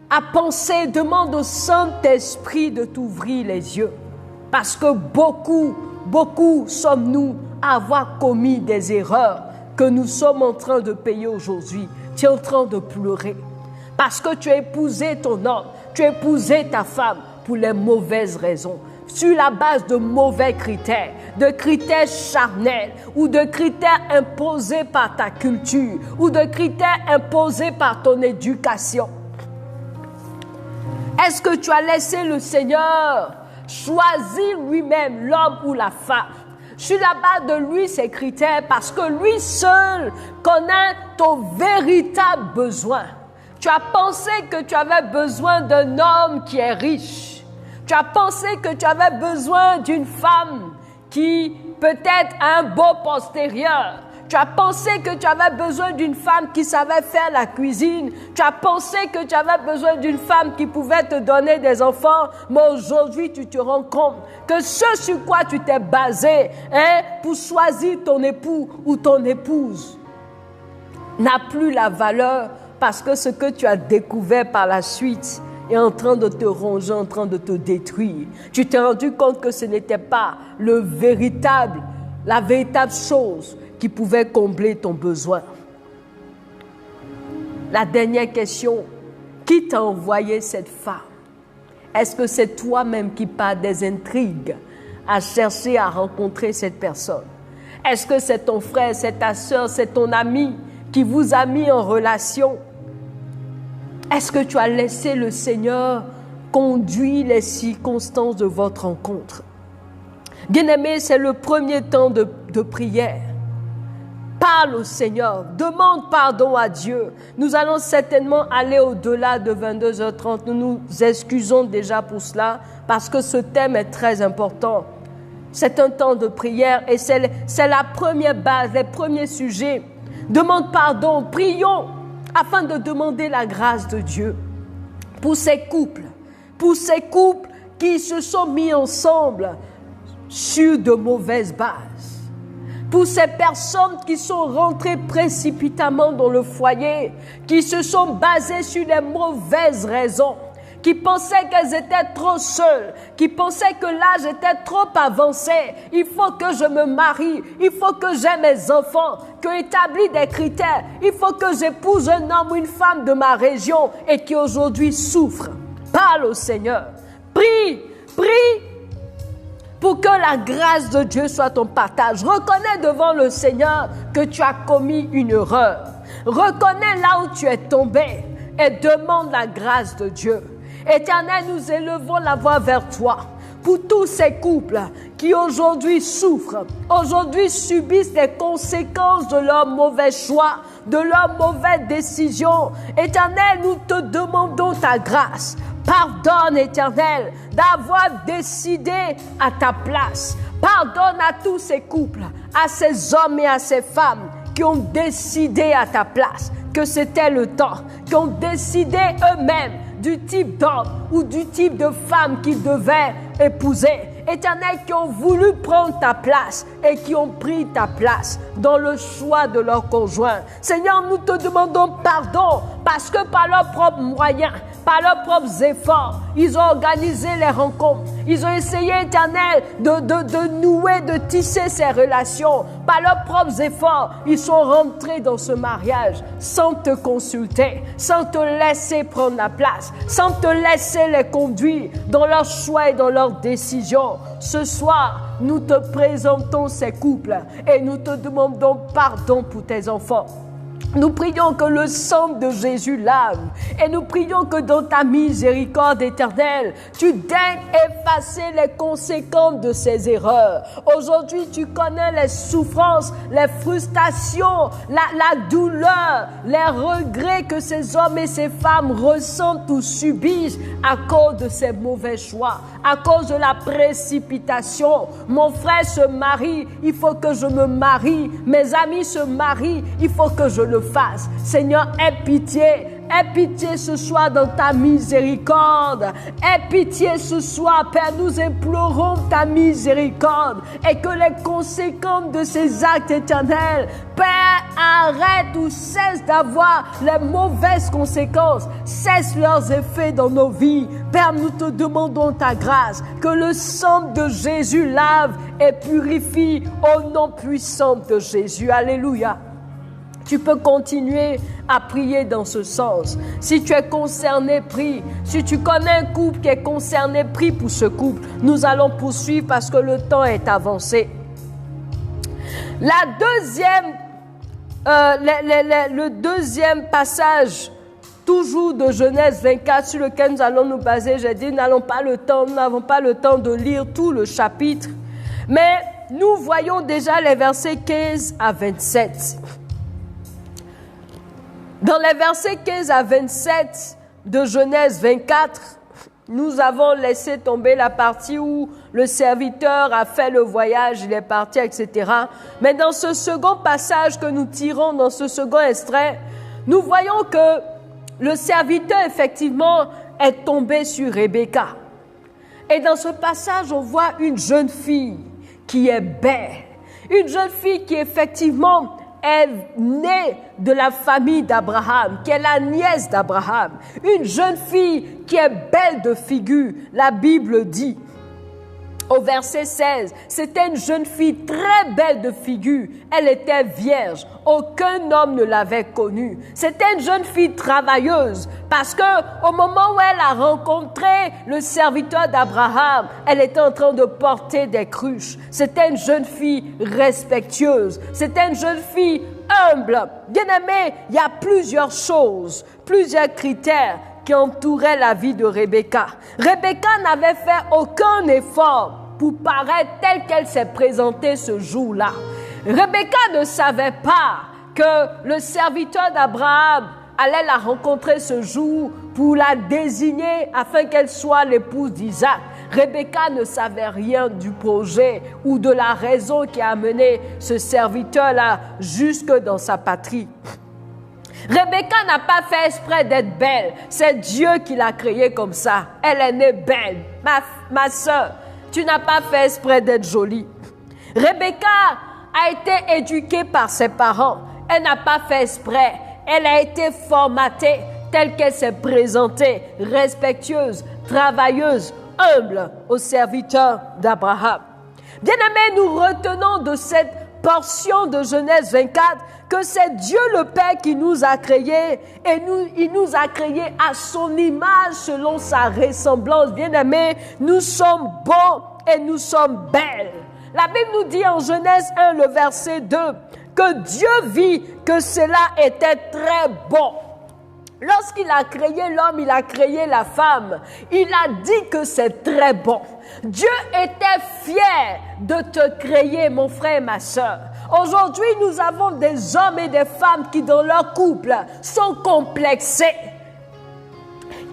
à penser, demande au Saint-Esprit de t'ouvrir les yeux. Parce que beaucoup sommes-nous à avoir commis des erreurs que nous sommes en train de payer aujourd'hui. Tu es en train de pleurer. Parce que tu as épousé ton homme, tu as épousé ta femme pour les mauvaises raisons. Sur la base de mauvais critères, de critères charnels ou de critères imposés par ta culture ou de critères imposés par ton éducation. Est-ce que tu as laissé le Seigneur choisir lui-même l'homme ou la femme sur la base de lui ces critères parce que lui seul connaît ton véritable besoin? Tu as pensé que tu avais besoin d'un homme qui est riche. Tu as pensé que tu avais besoin d'une femme qui peut-être a un beau postérieur. Tu as pensé que tu avais besoin d'une femme qui savait faire la cuisine. Tu as pensé que tu avais besoin d'une femme qui pouvait te donner des enfants. Mais aujourd'hui, tu te rends compte que ce sur quoi tu t'es basé pour choisir ton époux ou ton épouse n'a plus la valeur parce que ce que tu as découvert par la suite est en train de te ronger, en train de te détruire. Tu t'es rendu compte que ce n'était pas la véritable chose qui pouvait combler ton besoin. La dernière question, qui t'a envoyé cette femme? Est-ce que c'est toi-même qui pars des intrigues à chercher à rencontrer cette personne? Est-ce que c'est ton frère, c'est ta soeur, c'est ton ami qui vous a mis en relation? Est-ce que tu as laissé le Seigneur conduire les circonstances de votre rencontre? Bien-aimé, c'est le premier temps de prière. Parle au Seigneur, demande pardon à Dieu. Nous allons certainement aller au-delà de 22h30. Nous nous excusons déjà pour cela parce que ce thème est très important. C'est un temps de prière et c'est la première base, les premiers sujets. Demande pardon, prions afin de demander la grâce de Dieu pour ces couples qui se sont mis ensemble sur de mauvaises bases. Pour ces personnes qui sont rentrées précipitamment dans le foyer, qui se sont basées sur les mauvaises raisons, qui pensaient qu'elles étaient trop seules, qui pensaient que l'âge était trop avancé. Il faut que je me marie, il faut que j'aie mes enfants, que établis des critères, il faut que j'épouse un homme ou une femme de ma région et qui aujourd'hui souffrent. Parle au Seigneur, prie pour que la grâce de Dieu soit ton partage. Reconnais devant le Seigneur que tu as commis une erreur. Reconnais là où tu es tombé et demande la grâce de Dieu. Éternel, nous élevons la voix vers toi pour tous ces couples qui aujourd'hui souffrent, aujourd'hui subissent les conséquences de leurs mauvais choix, de leurs mauvaises décisions. Éternel, nous te demandons ta grâce. Pardonne, Éternel, d'avoir décidé à ta place. Pardonne à tous ces couples, à ces hommes et à ces femmes qui ont décidé à ta place que c'était le temps, qui ont décidé eux-mêmes du type d'homme ou du type de femme qu'ils devaient épouser. Éternel, qui ont voulu prendre ta place et qui ont pris ta place dans le choix de leur conjoint. Seigneur, nous te demandons pardon parce que par leurs propres moyens, par leurs propres efforts, ils ont organisé les rencontres. Ils ont essayé, Éternel, de nouer, de tisser ces relations. Par leurs propres efforts, ils sont rentrés dans ce mariage sans te consulter, sans te laisser prendre la place, sans te laisser les conduire dans leurs choix et dans leurs décisions. Ce soir, nous te présentons ces couples et nous te demandons pardon pour tes enfants. Nous prions que le sang de Jésus lave et nous prions que dans ta miséricorde éternelle, tu daignes effacer les conséquences de ces erreurs. Aujourd'hui, tu connais les souffrances, les frustrations, la douleur, les regrets que ces hommes et ces femmes ressentent ou subissent à cause de ces mauvais choix, à cause de la précipitation. Mon frère se marie, il faut que je me marie. Mes amis se marient, il faut que je le fasse. Seigneur, aie pitié ce soir dans ta miséricorde. Aie pitié ce soir, Père, nous implorons ta miséricorde et que les conséquences de ces actes éternels, Père, arrête ou cesse d'avoir les mauvaises conséquences, cesse leurs effets dans nos vies. Père, nous te demandons ta grâce, que le sang de Jésus lave et purifie au nom puissant de Jésus. Alléluia. Tu peux continuer à prier dans ce sens. Si tu es concerné, prie. Si tu connais un couple qui est concerné, prie pour ce couple. Nous allons poursuivre parce que le temps est avancé. Le deuxième passage, toujours de Genèse 24, sur lequel nous allons nous baser. J'ai dit, nous n'avons pas le temps de lire tout le chapitre. Mais nous voyons déjà les versets 15 à 27. Dans les versets 15 à 27 de Genèse 24, nous avons laissé tomber la partie où le serviteur a fait le voyage, il est parti, etc. Mais dans ce second passage que nous tirons, dans ce second extrait, nous voyons que le serviteur, effectivement, est tombé sur Rebecca. Et dans ce passage, on voit une jeune fille qui est belle. Une jeune fille qui, effectivement, est née de la famille d'Abraham, qui est la nièce d'Abraham. Une jeune fille qui est belle de figure. La Bible dit, au verset 16, c'était une jeune fille très belle de figure. Elle était vierge. Aucun homme ne l'avait connue. C'était une jeune fille travailleuse parce que au moment où elle a rencontré le serviteur d'Abraham, elle était en train de porter des cruches. C'était une jeune fille respectueuse. C'était une jeune fille humble. Bien-aimée, il y a plusieurs choses, plusieurs critères qui entouraient la vie de Rebecca. Rebecca n'avait fait aucun effort pour paraître telle qu'elle s'est présentée ce jour-là. Rebecca ne savait pas que le serviteur d'Abraham allait la rencontrer ce jour pour la désigner afin qu'elle soit l'épouse d'Isaac. Rebecca ne savait rien du projet ou de la raison qui a amené ce serviteur-là jusque dans sa patrie. Rebecca n'a pas fait exprès d'être belle. C'est Dieu qui l'a créée comme ça. Elle est née belle. Ma soeur, tu n'as pas fait exprès d'être jolie. Rebecca a été éduquée par ses parents. Elle n'a pas fait exprès. Elle a été formatée telle qu'elle s'est présentée, respectueuse, travailleuse, humble au serviteur d'Abraham. Bien-aimés, nous retenons de cette portion de Genèse 24 que c'est Dieu le Père qui nous a créés et il nous a créés à son image selon sa ressemblance. Bien-aimés, nous sommes bons et nous sommes belles. La Bible nous dit en Genèse 1, le verset 2, que Dieu vit que cela était très bon. Lorsqu'il a créé l'homme, il a créé la femme. Il a dit que c'est très bon. Dieu était fier de te créer, mon frère et ma soeur. Aujourd'hui, nous avons des hommes et des femmes qui, dans leur couple, sont complexés,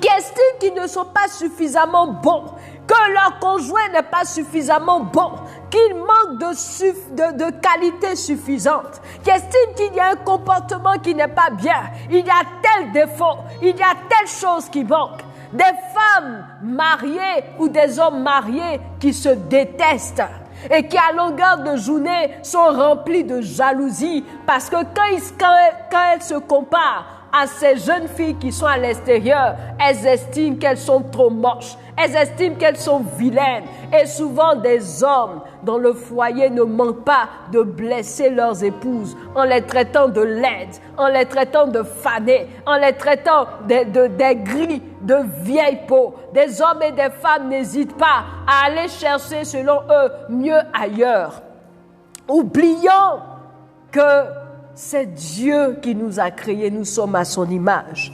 qui estiment qu'ils ne sont pas suffisamment bons, que leur conjoint n'est pas suffisamment bon, qu'il manque de qualité suffisante, qui estiment qu'il y a un comportement qui n'est pas bien, il y a tel défaut, il y a telle chose qui manque. Des femmes mariées ou des hommes mariés qui se détestent. et qui à longueur de journée sont remplis de jalousie parce que quand elles se comparent à ces jeunes filles qui sont à l'extérieur, elles estiment qu'elles sont trop moches, elles estiment qu'elles sont vilaines. Et souvent des hommes dans le foyer ne manquent pas de blesser leurs épouses en les traitant de laides, en les traitant de fanées, en les traitant des gris, de vieilles peaux. Des hommes et des femmes n'hésitent pas à aller chercher selon eux mieux ailleurs, oubliant que c'est Dieu qui nous a créés, nous sommes à son image.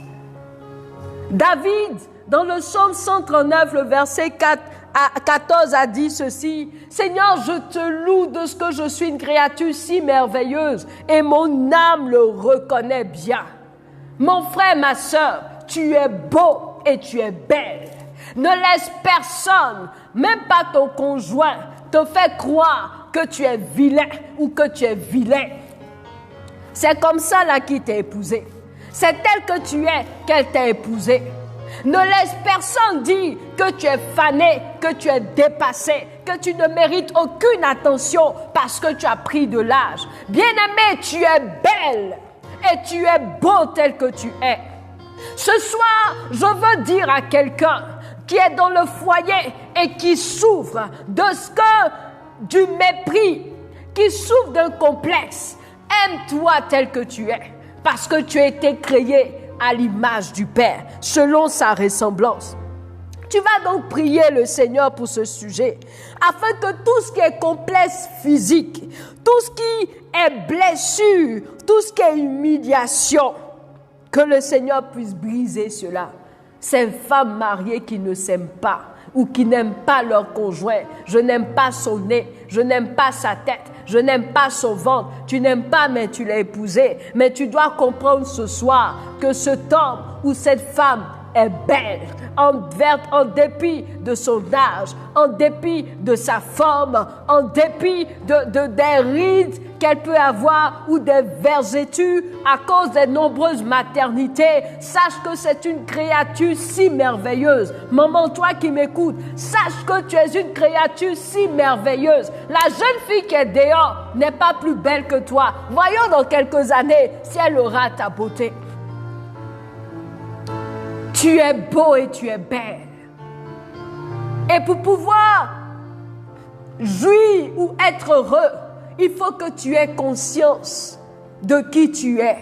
David, dans le psaume 139, le verset 14 a dit ceci: « Seigneur, je te loue de ce que je suis une créature si merveilleuse et mon âme le reconnaît bien. » Mon frère, ma sœur, tu es beau et tu es belle. Ne laisse personne, même pas ton conjoint, te faire croire que tu es vilain ou que tu es vilain. C'est comme ça là qu'il t'a épousé. C'est tel que tu es qu'elle t'a épousé. Ne laisse personne dire que tu es fané, que tu es dépassé, que tu ne mérites aucune attention parce que tu as pris de l'âge. Bien-aimé, tu es belle et tu es beau tel que tu es. Ce soir, je veux dire à quelqu'un qui est dans le foyer et qui souffre du mépris, qui souffre d'un complexe. Aime-toi tel que tu es, parce que tu as été créé à l'image du Père, selon sa ressemblance. Tu vas donc prier le Seigneur pour ce sujet, afin que tout ce qui est complexe physique, tout ce qui est blessure, tout ce qui est humiliation, que le Seigneur puisse briser cela. Ces femmes mariées qui ne s'aiment pas, ou qui n'aiment pas leur conjoint. Je n'aime pas son nez, je n'aime pas sa tête, je n'aime pas son ventre. Tu n'aimes pas, mais tu l'as épousé. Mais tu dois comprendre ce soir que cet homme ou cette femme est belle, en dépit de son âge, en dépit de sa forme, en dépit des rides qu'elle peut avoir ou des vergetures à cause des nombreuses maternités. Sache que c'est une créature si merveilleuse. Maman, toi qui m'écoutes, sache que tu es une créature si merveilleuse. La jeune fille qui est dehors n'est pas plus belle que toi. Voyons dans quelques années si elle aura ta beauté. Tu es beau et tu es belle. Et pour pouvoir jouir ou être heureux, il faut que tu aies conscience de qui tu es,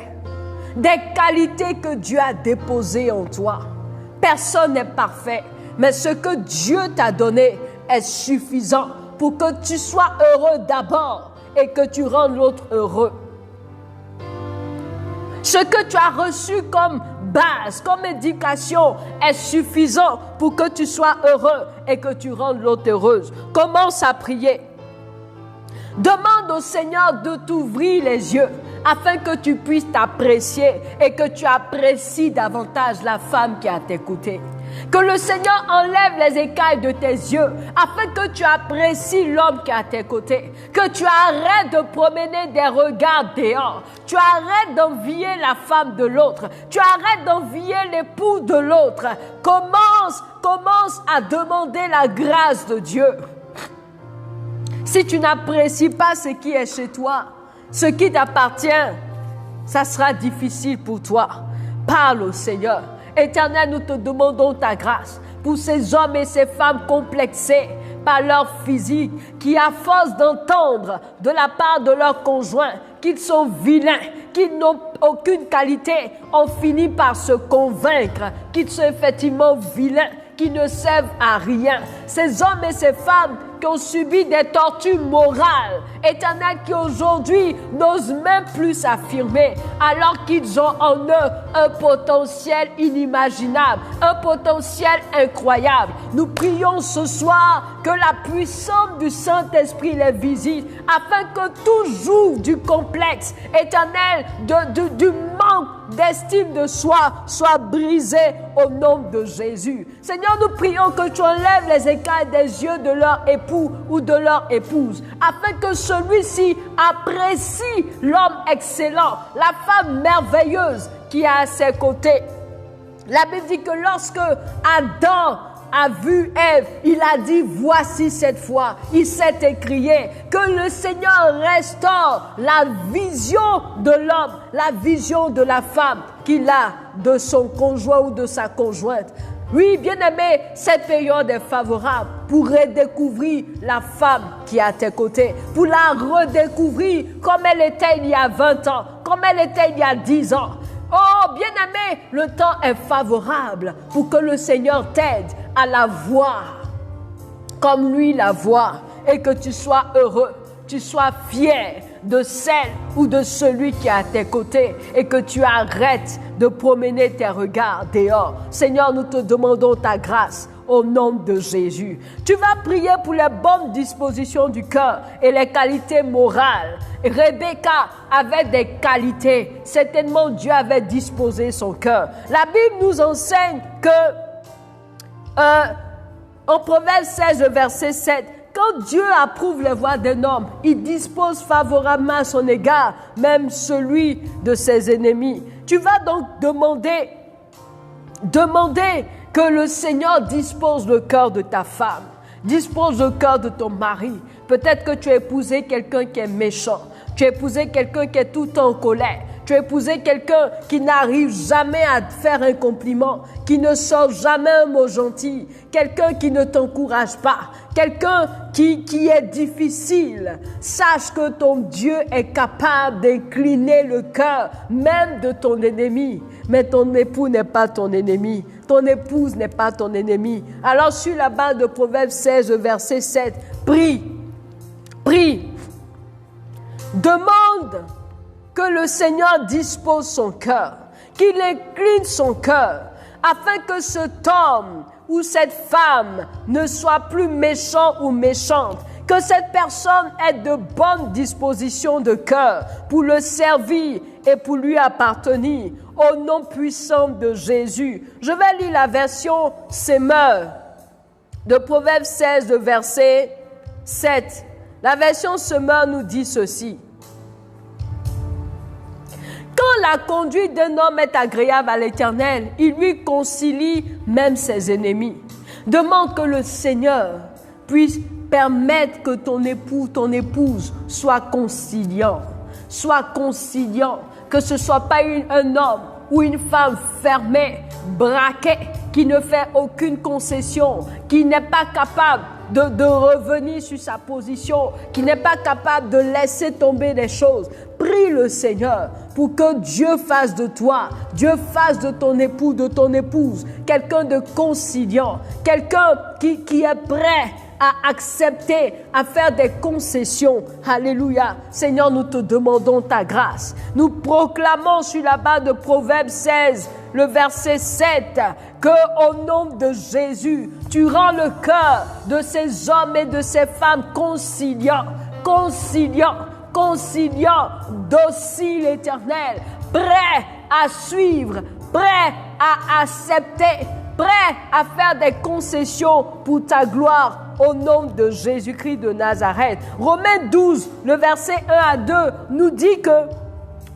des qualités que Dieu a déposées en toi. Personne n'est parfait, mais ce que Dieu t'a donné est suffisant pour que tu sois heureux d'abord et que tu rendes l'autre heureux. Ce que tu as reçu comme base, comme éducation est suffisant pour que tu sois heureux et que tu rendes l'autre heureuse. Commence à prier. Demande au Seigneur de t'ouvrir les yeux afin que tu puisses t'apprécier et que tu apprécies davantage la femme qui est à tes côtés. Que le Seigneur enlève les écailles de tes yeux afin que tu apprécies l'homme qui est à tes côtés. Que tu arrêtes de promener des regards dehors. Tu arrêtes d'envier la femme de l'autre. Tu arrêtes d'envier l'époux de l'autre. Commence à demander la grâce de Dieu. Si tu n'apprécies pas ce qui est chez toi, ce qui t'appartient, ça sera difficile pour toi. Parle au Seigneur. Éternel, nous te demandons ta grâce pour ces hommes et ces femmes complexés par leur physique, qui à force d'entendre de la part de leurs conjoints qu'ils sont vilains, qu'ils n'ont aucune qualité, ont fini par se convaincre qu'ils sont effectivement vilains, qui ne servent à rien. Ces hommes et ces femmes qui ont subi des tortures morales, Éternel, qui aujourd'hui n'osent même plus s'affirmer, alors qu'ils ont en eux un potentiel inimaginable, un potentiel incroyable. Nous prions ce soir que la puissance du Saint-Esprit les visite, afin que tout joug du complexe, Éternel, du manque d'estime de soi soit brisé au nom de Jésus. Seigneur, nous prions que tu enlèves les écailles des yeux de leur époux ou de leur épouse, afin que celui-ci apprécie l'homme excellent, la femme merveilleuse qui est à ses côtés. La Bible dit que lorsque Adam a vu Ève, il a dit, voici cette fois. Il s'est écrié que le Seigneur restaure la vision de l'homme, la vision de la femme qu'il a de son conjoint ou de sa conjointe. Oui, bien-aimé, cette période est favorable pour redécouvrir la femme qui est à tes côtés, pour la redécouvrir comme elle était il y a 20 ans, comme elle était il y a 10 ans. Oh, bien-aimé, le temps est favorable pour que le Seigneur t'aide à la voir comme lui la voit et que tu sois heureux, tu sois fier de celle ou de celui qui est à tes côtés et que tu arrêtes de promener tes regards dehors. Seigneur, nous te demandons ta grâce au nom de Jésus. Tu vas prier pour les bonnes dispositions du cœur et les qualités morales. Rebecca avait des qualités. Certainement, Dieu avait disposé son cœur. La Bible nous enseigne que en Proverbe 16, verset 7, quand Dieu approuve les voies d'un homme, il dispose favorablement à son égard, même celui de ses ennemis. Tu vas donc demander que le Seigneur dispose le cœur de ta femme, dispose le cœur de ton mari. Peut-être que tu as épousé quelqu'un qui est méchant, tu as épousé quelqu'un qui est tout le temps en colère, tu as épousé quelqu'un qui n'arrive jamais à te faire un compliment, qui ne sort jamais un mot gentil, quelqu'un qui ne t'encourage pas, quelqu'un qui est difficile. Sache que ton Dieu est capable d'incliner le cœur même de ton ennemi. Mais ton époux n'est pas ton ennemi. Ton épouse n'est pas ton ennemi. Alors sur la base de Proverbe 16, verset 7, prie, demande que le Seigneur dispose son cœur, qu'il incline son cœur, afin que cet homme ou cette femme ne soit plus méchant ou méchante, que cette personne ait de bonnes dispositions de cœur pour le servir et pour lui appartenir, au nom puissant de Jésus. Je vais lire la version Semeur de Proverbe 16, de verset 7. La version Semeur nous dit ceci. Quand la conduite d'un homme est agréable à l'Éternel, il lui concilie même ses ennemis. Demande que le Seigneur puisse permettre que ton époux, ton épouse soit conciliant, que ce ne soit pas un homme ou une femme fermée, braquée, qui ne fait aucune concession, qui n'est pas capable de revenir sur sa position, qui n'est pas capable de laisser tomber les choses. Prie le Seigneur pour que Dieu fasse de toi, Dieu fasse de ton époux, de ton épouse, quelqu'un de conciliant, quelqu'un qui est prêt à accepter, à faire des concessions. Alléluia. Seigneur, nous te demandons ta grâce. Nous proclamons sur la base de Proverbe 16, le verset 7, que au nom de Jésus, tu rends le cœur de ces hommes et de ces femmes conciliants, dociles, Éternel, prêts à suivre, prêts à accepter, prêts à faire des concessions pour ta gloire, au nom de Jésus-Christ de Nazareth. Romains 12, le verset 1 à 2, nous dit que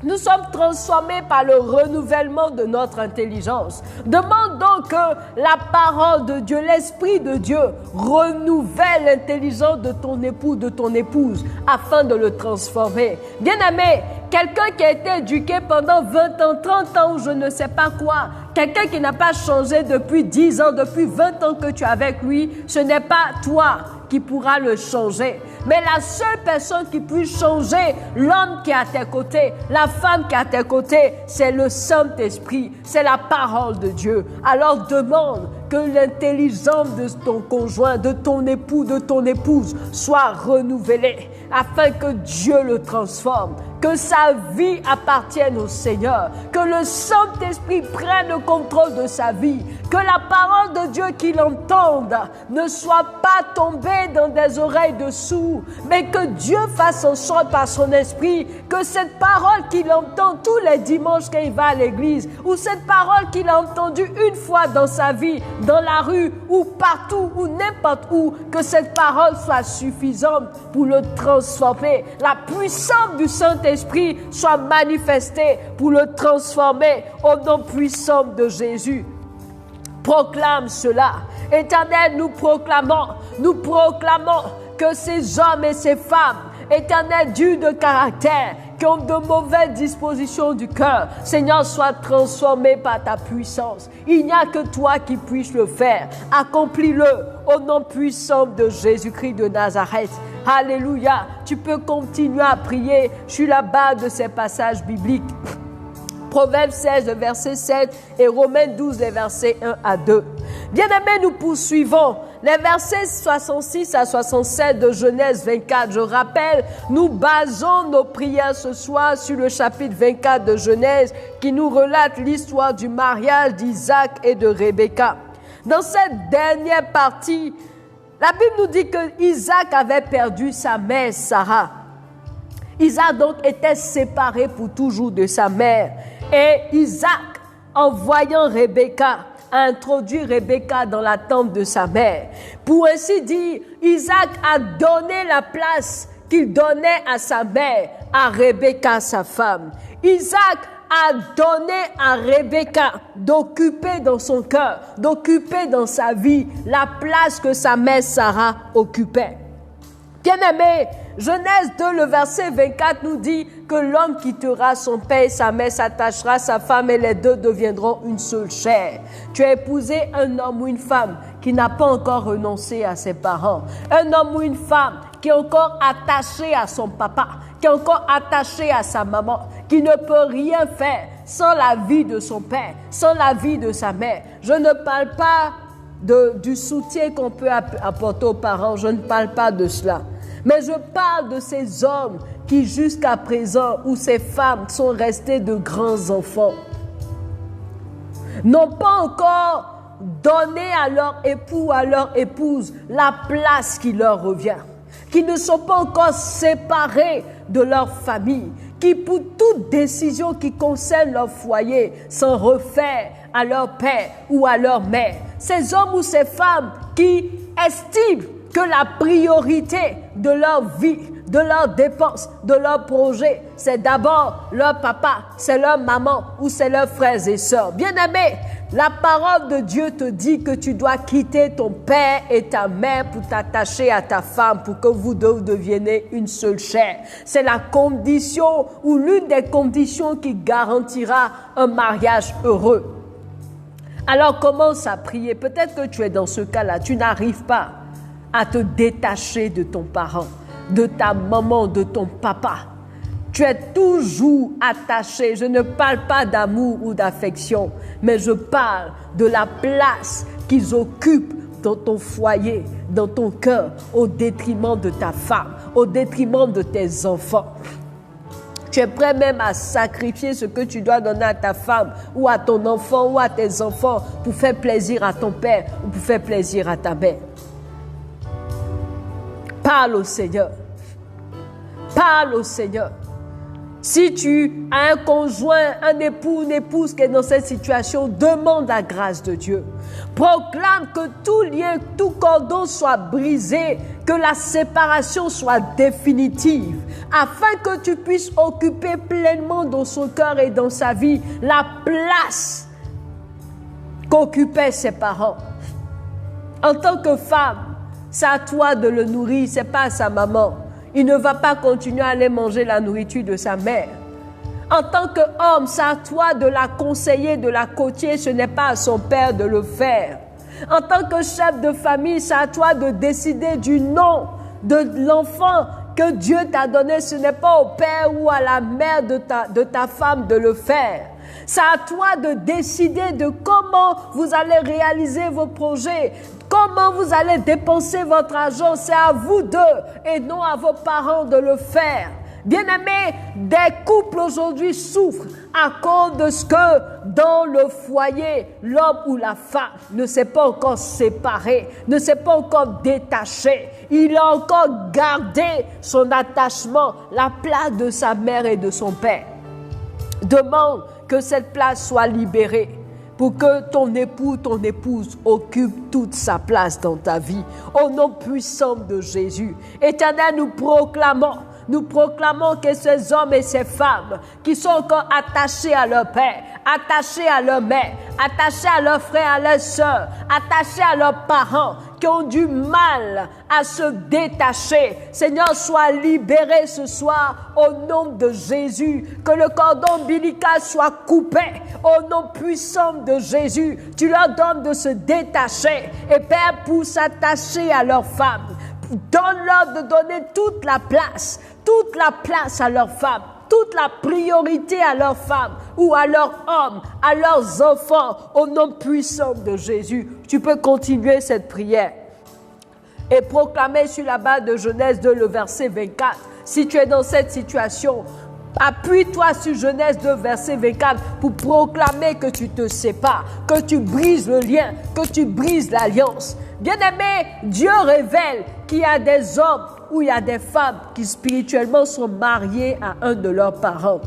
nous sommes transformés par le renouvellement de notre intelligence. Demande donc que la parole de Dieu, l'Esprit de Dieu, renouvelle l'intelligence de ton époux, de ton épouse, afin de le transformer. Bien-aimé, quelqu'un qui a été éduqué pendant 20 ans, 30 ans ou je ne sais pas quoi, quelqu'un qui n'a pas changé depuis 10 ans, depuis 20 ans que tu es avec lui, ce n'est pas toi qui pourra le changer. Mais la seule personne qui puisse changer l'homme qui est à tes côtés, la femme qui est à tes côtés, c'est le Saint-Esprit, c'est la parole de Dieu. Alors demande que l'intelligence de ton conjoint, de ton époux, de ton épouse soit renouvelée, afin que Dieu le transforme, que sa vie appartienne au Seigneur, que le Saint-Esprit prenne le contrôle de sa vie, que la parole de Dieu qu'il entende ne soit pas tombée dans des oreilles de sourds, mais que Dieu fasse en sorte par son esprit que cette parole qu'il entend tous les dimanches quand il va à l'église, ou cette parole qu'il a entendue une fois dans sa vie, dans la rue ou partout ou n'importe où, que cette parole soit suffisante pour le transformer. La puissance du Saint-Esprit soit manifestée pour le transformer au nom puissant de Jésus. Proclame cela Éternel, nous proclamons que ces hommes et ces femmes, Éternel, durs de caractère, qui ont de mauvaises dispositions du cœur, Seigneur, soient transformés par ta puissance. Il n'y a que toi qui puisses le faire. Accomplis-le au nom puissant de Jésus-Christ de Nazareth. Alléluia. Tu peux continuer à prier sur la base de ces passages bibliques. Proverbes 16, verset 7 et Romains 12, versets 1 à 2. Bien-aimés, nous poursuivons les versets 66 à 67 de Genèse 24. Je rappelle, nous basons nos prières ce soir sur le chapitre 24 de Genèse qui nous relate l'histoire du mariage d'Isaac et de Rebecca. Dans cette dernière partie, la Bible nous dit que Isaac avait perdu sa mère Sarah. Isaac donc était séparé pour toujours de sa mère. Et Isaac, en voyant Rebecca, a introduit Rebecca dans la tente de sa mère. Pour ainsi dire, Isaac a donné la place qu'il donnait à sa mère, à Rebecca, sa femme. Isaac a donné à Rebecca d'occuper dans son cœur, d'occuper dans sa vie la place que sa mère Sarah occupait. Bien-aimé, Genèse 2, le verset 24 nous dit que l'homme quittera son père et sa mère, s'attachera à sa femme et les deux deviendront une seule chair. Tu as épousé un homme ou une femme qui n'a pas encore renoncé à ses parents. Un homme ou une femme qui est encore attaché à son papa, qui est encore attaché à sa maman, qui ne peut rien faire sans la vie de son père, sans la vie de sa mère. Je ne parle pas du soutien qu'on peut apporter aux parents, je ne parle pas de cela. Mais je parle de ces hommes qui jusqu'à présent, ou ces femmes sont restés de grands enfants, n'ont pas encore donné à leur époux ou à leur épouse la place qui leur revient, qui ne sont pas encore séparés de leur famille, qui pour toute décision qui concerne leur foyer s'en réfèrent à leur père ou à leur mère. Ces hommes ou ces femmes qui estiment que la priorité de leur vie, de leurs dépenses, de leurs projets, c'est d'abord leur papa, c'est leur maman ou c'est leurs frères et sœurs. Bien-aimé, la parole de Dieu te dit que tu dois quitter ton père et ta mère pour t'attacher à ta femme, pour que vous deux deveniez une seule chair. C'est la condition ou l'une des conditions qui garantira un mariage heureux. Alors commence à prier. Peut-être que tu es dans ce cas-là, tu n'arrives pas à te détacher de ton parent, de ta maman, de ton papa. Tu es toujours attaché. Je ne parle pas d'amour ou d'affection, mais je parle de la place qu'ils occupent dans ton foyer, dans ton cœur, au détriment de ta femme, au détriment de tes enfants. Tu es prêt même à sacrifier ce que tu dois donner à ta femme ou à ton enfant ou à tes enfants pour faire plaisir à ton père ou pour faire plaisir à ta mère. Parle au Seigneur. Parle au Seigneur. Si tu as un conjoint, un époux, une épouse qui est dans cette situation, demande la grâce de Dieu. Proclame que tout lien, tout cordon soit brisé, que la séparation soit définitive, afin que tu puisses occuper pleinement dans son cœur et dans sa vie la place qu'occupaient ses parents. En tant que femme, c'est à toi de le nourrir, c'est pas à sa maman. Il ne va pas continuer à aller manger la nourriture de sa mère. En tant qu'homme, c'est à toi de la conseiller, de la coacher, ce n'est pas à son père de le faire. En tant que chef de famille, c'est à toi de décider du nom de l'enfant que Dieu t'a donné. Ce n'est pas au père ou à la mère de ta femme de le faire. C'est à toi de décider de comment vous allez réaliser vos projets, comment vous allez dépenser votre argent. C'est à vous deux et non à vos parents de le faire. Bien-aimés, des couples aujourd'hui souffrent à cause de ce que dans le foyer, l'homme ou la femme ne s'est pas encore séparé, ne s'est pas encore détaché. Il a encore gardé son attachement, la place de sa mère et de son père. Demande que cette place soit libérée pour que ton époux, ton épouse occupe toute sa place dans ta vie. Au nom puissant de Jésus. Éternel, nous proclamons que ces hommes et ces femmes qui sont encore attachés à leur père, attachés à leur mère, attachés à leurs frères, à leurs sœurs, attachés à leurs parents, qui ont du mal à se détacher. Seigneur, sois libéré ce soir au nom de Jésus. Que le cordon ombilical soit coupé au nom puissant de Jésus. Tu leur donnes de se détacher. Et Père, pour s'attacher à leurs femmes, donne-leur de donner toute la place à leurs femmes, toute la priorité à leurs femmes ou à leurs hommes, à leurs enfants, au nom puissant de Jésus. Tu peux continuer cette prière et proclamer sur la base de Genèse 2, le verset 24. Si tu es dans cette situation, appuie-toi sur Genèse 2, verset 24 pour proclamer que tu te sépares, que tu brises le lien, que tu brises l'alliance. Bien-aimé, Dieu révèle qu'il y a des hommes ou il y a des femmes qui spirituellement sont mariés à un de leurs parents.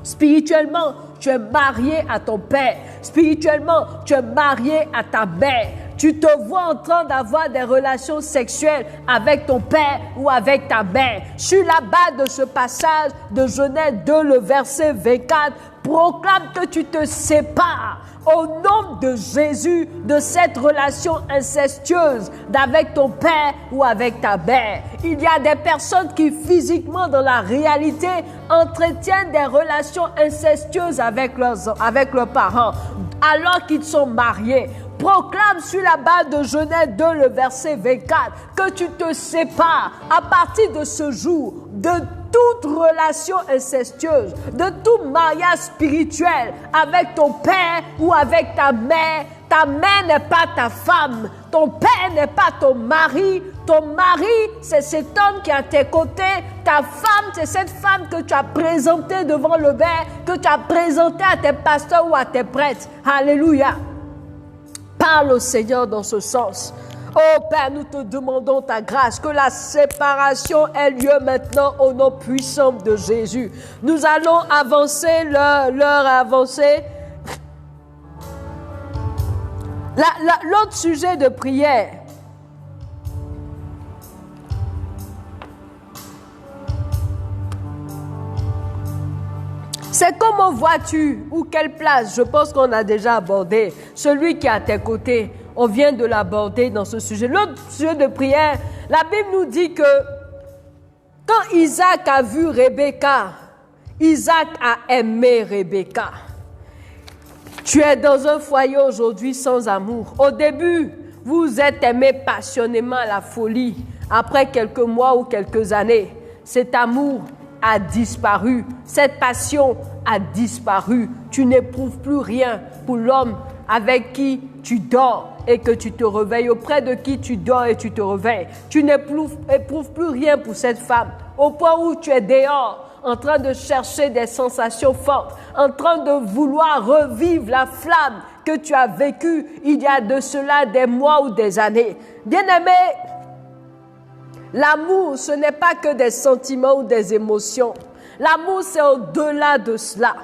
Spirituellement, tu es marié à ton père. Spirituellement, tu es marié à ta mère. Tu te vois en train d'avoir des relations sexuelles avec ton père ou avec ta mère. Sur la base de ce passage de Genèse 2, le verset 24, proclame que tu te sépares au nom de Jésus de cette relation incestueuse avec ton père ou avec ta mère. Il y a des personnes qui physiquement dans la réalité entretiennent des relations incestueuses avec leurs parents alors qu'ils sont mariés. Proclame sur la base de Genèse 2, le verset 24, que tu te sépares à partir de ce jour de toute relation incestueuse, de tout mariage spirituel avec ton père ou avec ta mère. Ta mère n'est pas ta femme, ton père n'est pas ton mari. Ton mari, c'est cet homme qui est à tes côtés. Ta femme, c'est cette femme que tu as présentée devant le Père, que tu as présentée à tes pasteurs ou à tes prêtres. Alléluia. Parle au Seigneur dans ce sens. Oh Père, nous te demandons ta grâce, que la séparation ait lieu maintenant au nom puissant de Jésus. Nous allons avancer, l'heure a avancé. L'autre sujet de prière, c'est comment vois-tu ou quelle place, je pense qu'on a déjà abordé, celui qui est à tes côtés, on vient de l'aborder dans ce sujet. L'autre sujet de prière, la Bible nous dit que quand Isaac a vu Rebecca, Isaac a aimé Rebecca. Tu es dans un foyer aujourd'hui sans amour. Au début, vous êtes aimé passionnément à la folie. Après quelques mois ou quelques années, cet amour a disparu. Cette passion a disparu. Tu n'éprouves plus rien pour l'homme avec qui tu dors et que tu te réveilles, auprès de qui tu dors et tu te réveilles. Tu n'éprouves plus rien pour cette femme, au point où tu es dehors, en train de chercher des sensations fortes, en train de vouloir revivre la flamme que tu as vécue il y a de cela des mois ou des années. Bien-aimé, l'amour, ce n'est pas que des sentiments ou des émotions. L'amour, c'est au-delà de cela.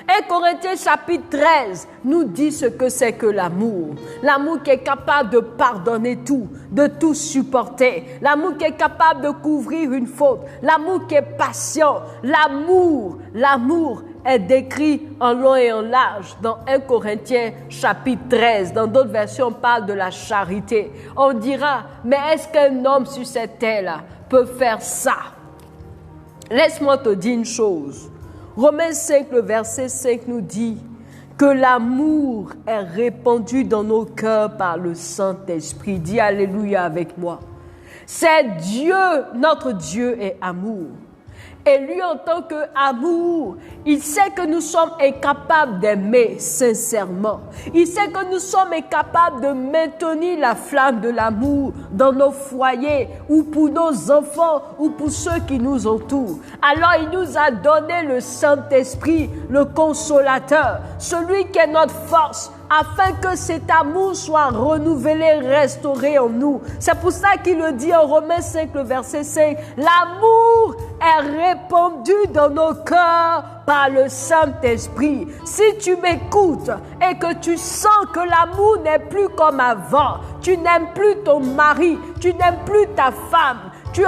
1 Corinthiens chapitre 13 nous dit ce que c'est que l'amour. L'amour qui est capable de pardonner tout, de tout supporter. L'amour qui est capable de couvrir une faute. L'amour qui est patient. L'amour est décrit en long et en large dans 1 Corinthiens chapitre 13. Dans d'autres versions, on parle de la charité. On dira, mais est-ce qu'un homme sur cette terre-là peut faire ça? Laisse-moi te dire une chose. Romains 5, le verset 5 nous dit que l'amour est répandu dans nos cœurs par le Saint-Esprit. Dis Alléluia avec moi. C'est Dieu, notre Dieu est amour. Et lui, en tant qu'amour, il sait que nous sommes incapables d'aimer sincèrement. Il sait que nous sommes incapables de maintenir la flamme de l'amour dans nos foyers ou pour nos enfants ou pour ceux qui nous entourent. Alors, il nous a donné le Saint-Esprit, le consolateur, celui qui est notre force, afin que cet amour soit renouvelé, restauré en nous. C'est pour ça qu'il le dit en Romains 5, le verset 5. L'amour est répandu dans nos cœurs par le Saint-Esprit. Si tu m'écoutes et que tu sens que l'amour n'est plus comme avant, tu n'aimes plus ton mari, tu n'aimes plus ta femme, Tu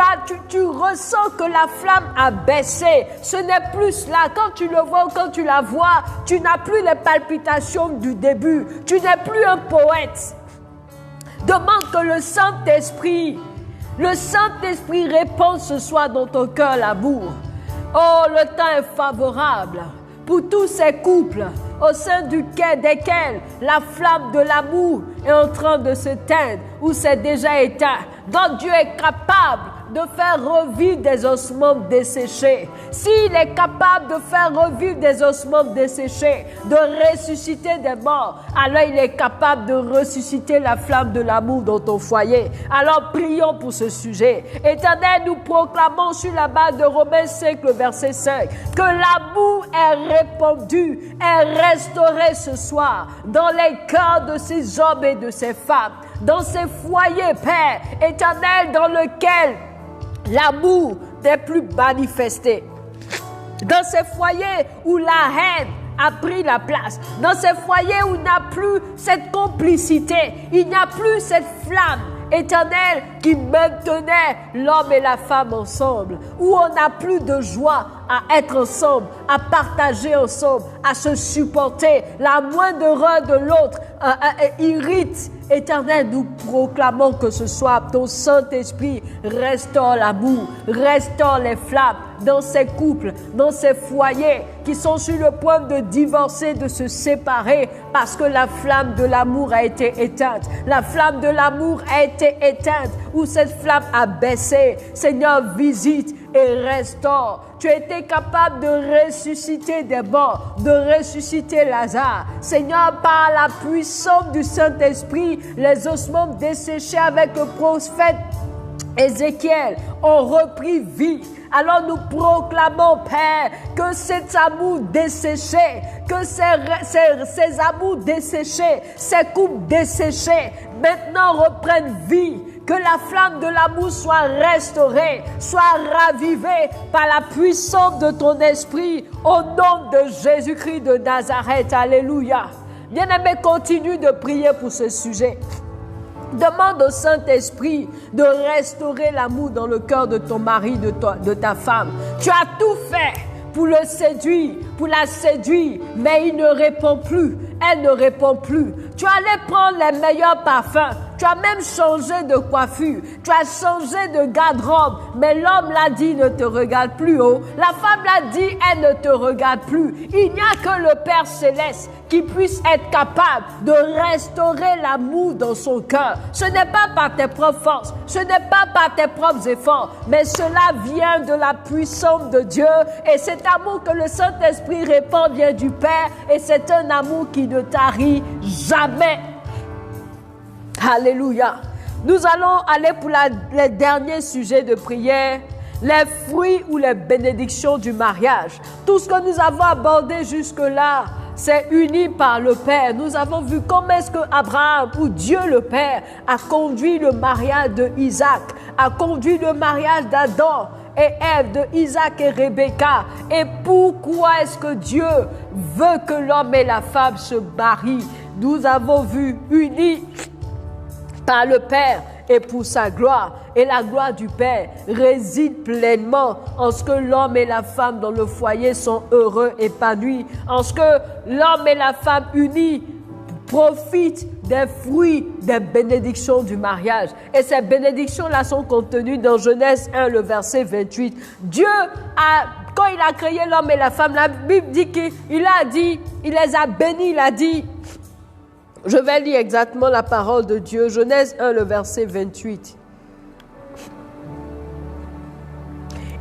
ressens que la flamme a baissé. Ce n'est plus là. Quand tu le vois ou quand tu la vois, tu n'as plus les palpitations du début. Tu n'es plus un poète. Demande que le Saint-Esprit répande ce soir dans ton cœur l'amour. Oh, le temps est favorable pour tous ces couples au sein desquels la flamme de l'amour est en train de se teindre ou s'est déjà éteint. Donc Dieu est capable de faire revivre des ossements desséchés. S'il est capable de faire revivre des ossements desséchés, de ressusciter des morts, alors il est capable de ressusciter la flamme de l'amour dans ton foyer. Alors prions pour ce sujet. Éternel, nous proclamons sur la base de Romains 5, le verset 5, que l'amour est répandu, est restauré ce soir dans les cœurs de ces hommes et de ces femmes, dans ces foyers, Père éternel, dans lequel l'amour n'est plus manifesté. Dans ces foyers où la haine a pris la place. Dans ces foyers où il n'y a plus cette complicité. Il n'y a plus cette flamme éternelle qui maintenait l'homme et la femme ensemble. Où on n'a plus de joie à être ensemble, à partager ensemble, à se supporter. La moindre de l'autre irrite. Éternel, nous proclamons que ce soir, ton Saint-Esprit restaure l'amour, restaure les flammes dans ces couples, dans ces foyers qui sont sur le point de divorcer, de se séparer parce que la flamme de l'amour a été éteinte. La flamme de l'amour a été éteinte ou cette flamme a baissé. Seigneur, visite et restaure. Tu as été capable de ressusciter des morts, de ressusciter Lazare. Seigneur, par la puissance du Saint-Esprit, les ossements desséchés avec le prophète Ézéchiel ont repris vie. Alors nous proclamons, Père, que cet amour desséché, que ces amours desséchés, ces couples desséchés, maintenant reprennent vie. Que la flamme de l'amour soit restaurée, soit ravivée par la puissance de ton esprit, au nom de Jésus-Christ de Nazareth. Alléluia. Bien-aimé, continue de prier pour ce sujet. Demande au Saint-Esprit de restaurer l'amour dans le cœur de ton mari, de ta femme. Tu as tout fait pour le séduire, pour la séduire, mais il ne répond plus. Elle ne répond plus. Tu allais prendre les meilleurs parfums. Tu as même changé de coiffure. Tu as changé de garde-robe. Mais l'homme l'a dit, ne te regarde plus haut. La femme l'a dit, elle ne te regarde plus. Il n'y a que le Père Céleste qui puisse être capable de restaurer l'amour dans son cœur. Ce n'est pas par tes propres forces. Ce n'est pas par tes propres efforts. Mais cela vient de la puissance de Dieu. Et cet amour que le Saint-Esprit répand vient du Père. Et c'est un amour qui ne tarit jamais. Alléluia. Nous allons aller pour les derniers sujets de prière, les fruits ou les bénédictions du mariage. Tout ce que nous avons abordé jusque-là, c'est uni par le Père. Nous avons vu comment est-ce que Abraham, ou Dieu le Père, a conduit le mariage de Isaac, a conduit le mariage d'Adam et Ève, de Isaac et Rebecca. Et pourquoi est-ce que Dieu veut que l'homme et la femme se marient? Nous avons vu unis par le Père et pour sa gloire. Et la gloire du Père réside pleinement en ce que l'homme et la femme dans le foyer sont heureux, épanouis, en ce que l'homme et la femme unis profitent des fruits, des bénédictions du mariage. Et ces bénédictions-là sont contenues dans Genèse 1, le verset 28. Dieu quand il a créé l'homme et la femme, la Bible dit qu'il les a bénis, il a dit, je vais lire exactement la parole de Dieu, Genèse 1, le verset 28.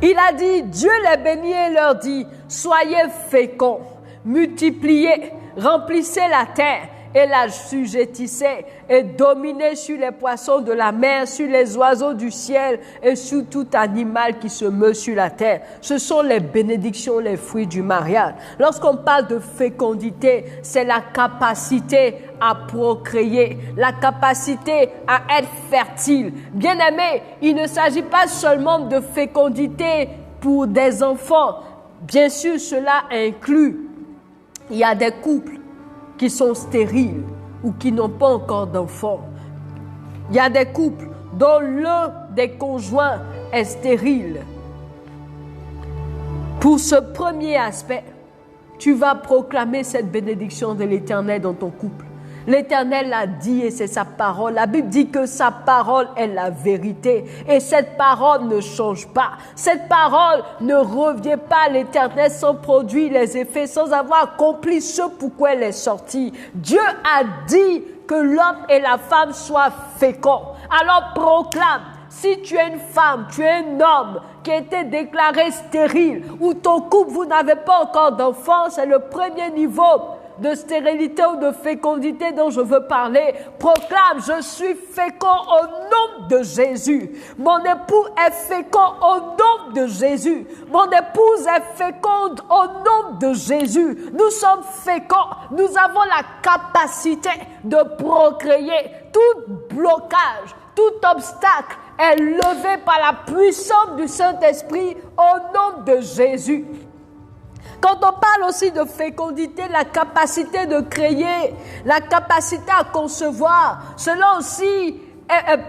Il a dit, Dieu les bénit et leur dit, soyez féconds, multipliez, remplissez la terre et la sujettissez et dominez sur les poissons de la mer, sur les oiseaux du ciel et sur tout animal qui se meut sur la terre. Ce sont les bénédictions, les fruits du mariage. Lorsqu'on parle de fécondité, c'est la capacité à procréer, la capacité à être fertile. Bien-aimé, il ne s'agit pas seulement de fécondité pour des enfants. Bien sûr, cela inclut, il y a des couples qui sont stériles ou qui n'ont pas encore d'enfants. Il y a des couples dont l'un des conjoints est stérile. Pour ce premier aspect, tu vas proclamer cette bénédiction de l'Éternel dans ton couple. L'Éternel l'a dit et c'est sa parole. La Bible dit que sa parole est la vérité et cette parole ne change pas. Cette parole ne revient pas à l'Éternel sans produire les effets, sans avoir accompli ce pourquoi elle est sortie. Dieu a dit que l'homme et la femme soient féconds. Alors proclame. Si tu es une femme, tu es un homme qui a été déclaré stérile ou ton couple, vous n'avez pas encore d'enfant, c'est le premier niveau de stérilité ou de fécondité dont je veux parler. Proclame, je suis fécond au nom de Jésus. Mon époux est fécond au nom de Jésus. Mon épouse est féconde au nom de Jésus. Nous sommes féconds. Nous avons la capacité de procréer. Tout blocage, tout obstacle est levé par la puissance du Saint-Esprit au nom de Jésus. Quand on parle aussi de fécondité, la capacité de créer, la capacité à concevoir, cela aussi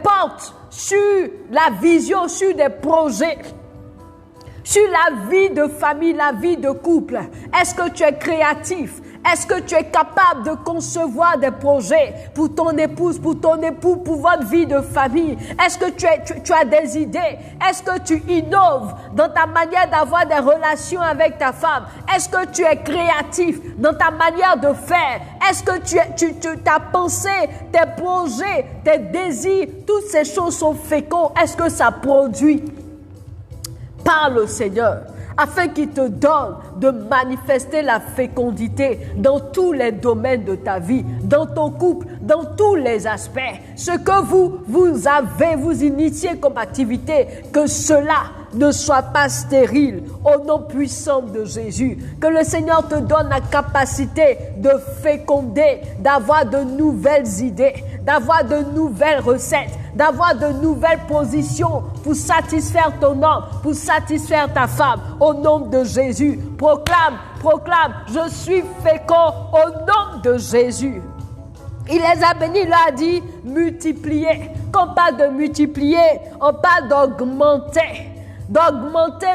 porte sur la vision, sur des projets, sur la vie de famille, la vie de couple. Est-ce que tu es créatif? Est-ce que tu es capable de concevoir des projets pour ton épouse, pour ton époux, pour votre vie de famille? Est-ce que tu as des idées? Est-ce que tu innoves dans ta manière d'avoir des relations avec ta femme? Est-ce que tu es créatif dans ta manière de faire? Est-ce que ta pensée, tes projets, tes désirs, toutes ces choses sont féconds? Est-ce que ça produit? Parle au Seigneur, afin qu'il te donne de manifester la fécondité dans tous les domaines de ta vie, dans ton couple, dans tous les aspects. Ce que vous initiez comme activité, que cela ne soit pas stérile au nom puissant de Jésus. Que le Seigneur te donne la capacité de féconder, d'avoir de nouvelles idées, d'avoir de nouvelles recettes, d'avoir de nouvelles positions pour satisfaire ton homme, pour satisfaire ta femme. Au nom de Jésus, proclame, je suis fécond au nom de Jésus. Il les a bénis, il leur a dit multiplier. Quand on parle de multiplier, on parle d'augmenter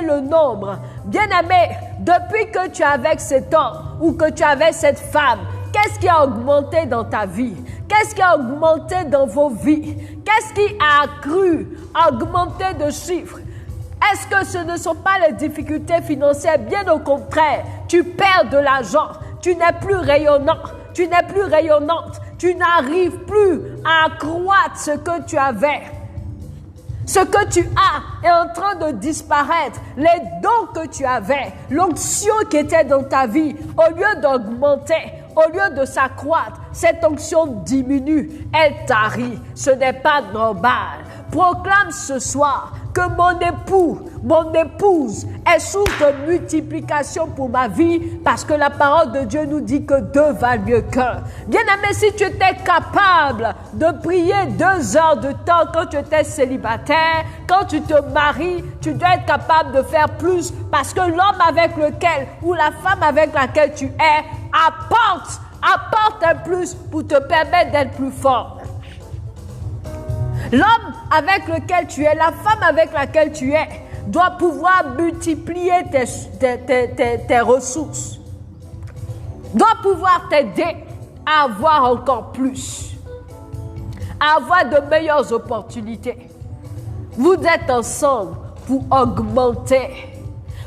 le nombre. Bien-aimé, depuis que tu es avec cet homme ou que tu es avec cette femme, qu'est-ce qui a augmenté dans ta vie? Qu'est-ce qui a augmenté dans vos vies? Qu'est-ce qui a accru, augmenté de chiffres? Est-ce que ce ne sont pas les difficultés financières? Bien au contraire, tu perds de l'argent, tu n'es plus rayonnant, tu n'es plus rayonnante, tu n'arrives plus à accroître ce que tu avais. Ce que tu as est en train de disparaître. Les dons que tu avais, l'onction qui était dans ta vie, au lieu d'augmenter, au lieu de s'accroître, cette onction diminue, elle tarit. Ce n'est pas normal. Proclame ce soir que mon époux, mon épouse est source de multiplication pour ma vie, parce que la parole de Dieu nous dit que 2 valent mieux qu'un. Bien-aimé, si tu étais capable de prier 2 heures de temps quand tu étais célibataire, quand tu te maries, tu dois être capable de faire plus, parce que l'homme avec lequel ou la femme avec laquelle tu es apporte un plus pour te permettre d'être plus fort. L'homme avec lequel tu es, la femme avec laquelle tu es, doit pouvoir multiplier tes ressources, doit pouvoir t'aider à avoir encore plus, à avoir de meilleures opportunités. Vous êtes ensemble pour augmenter.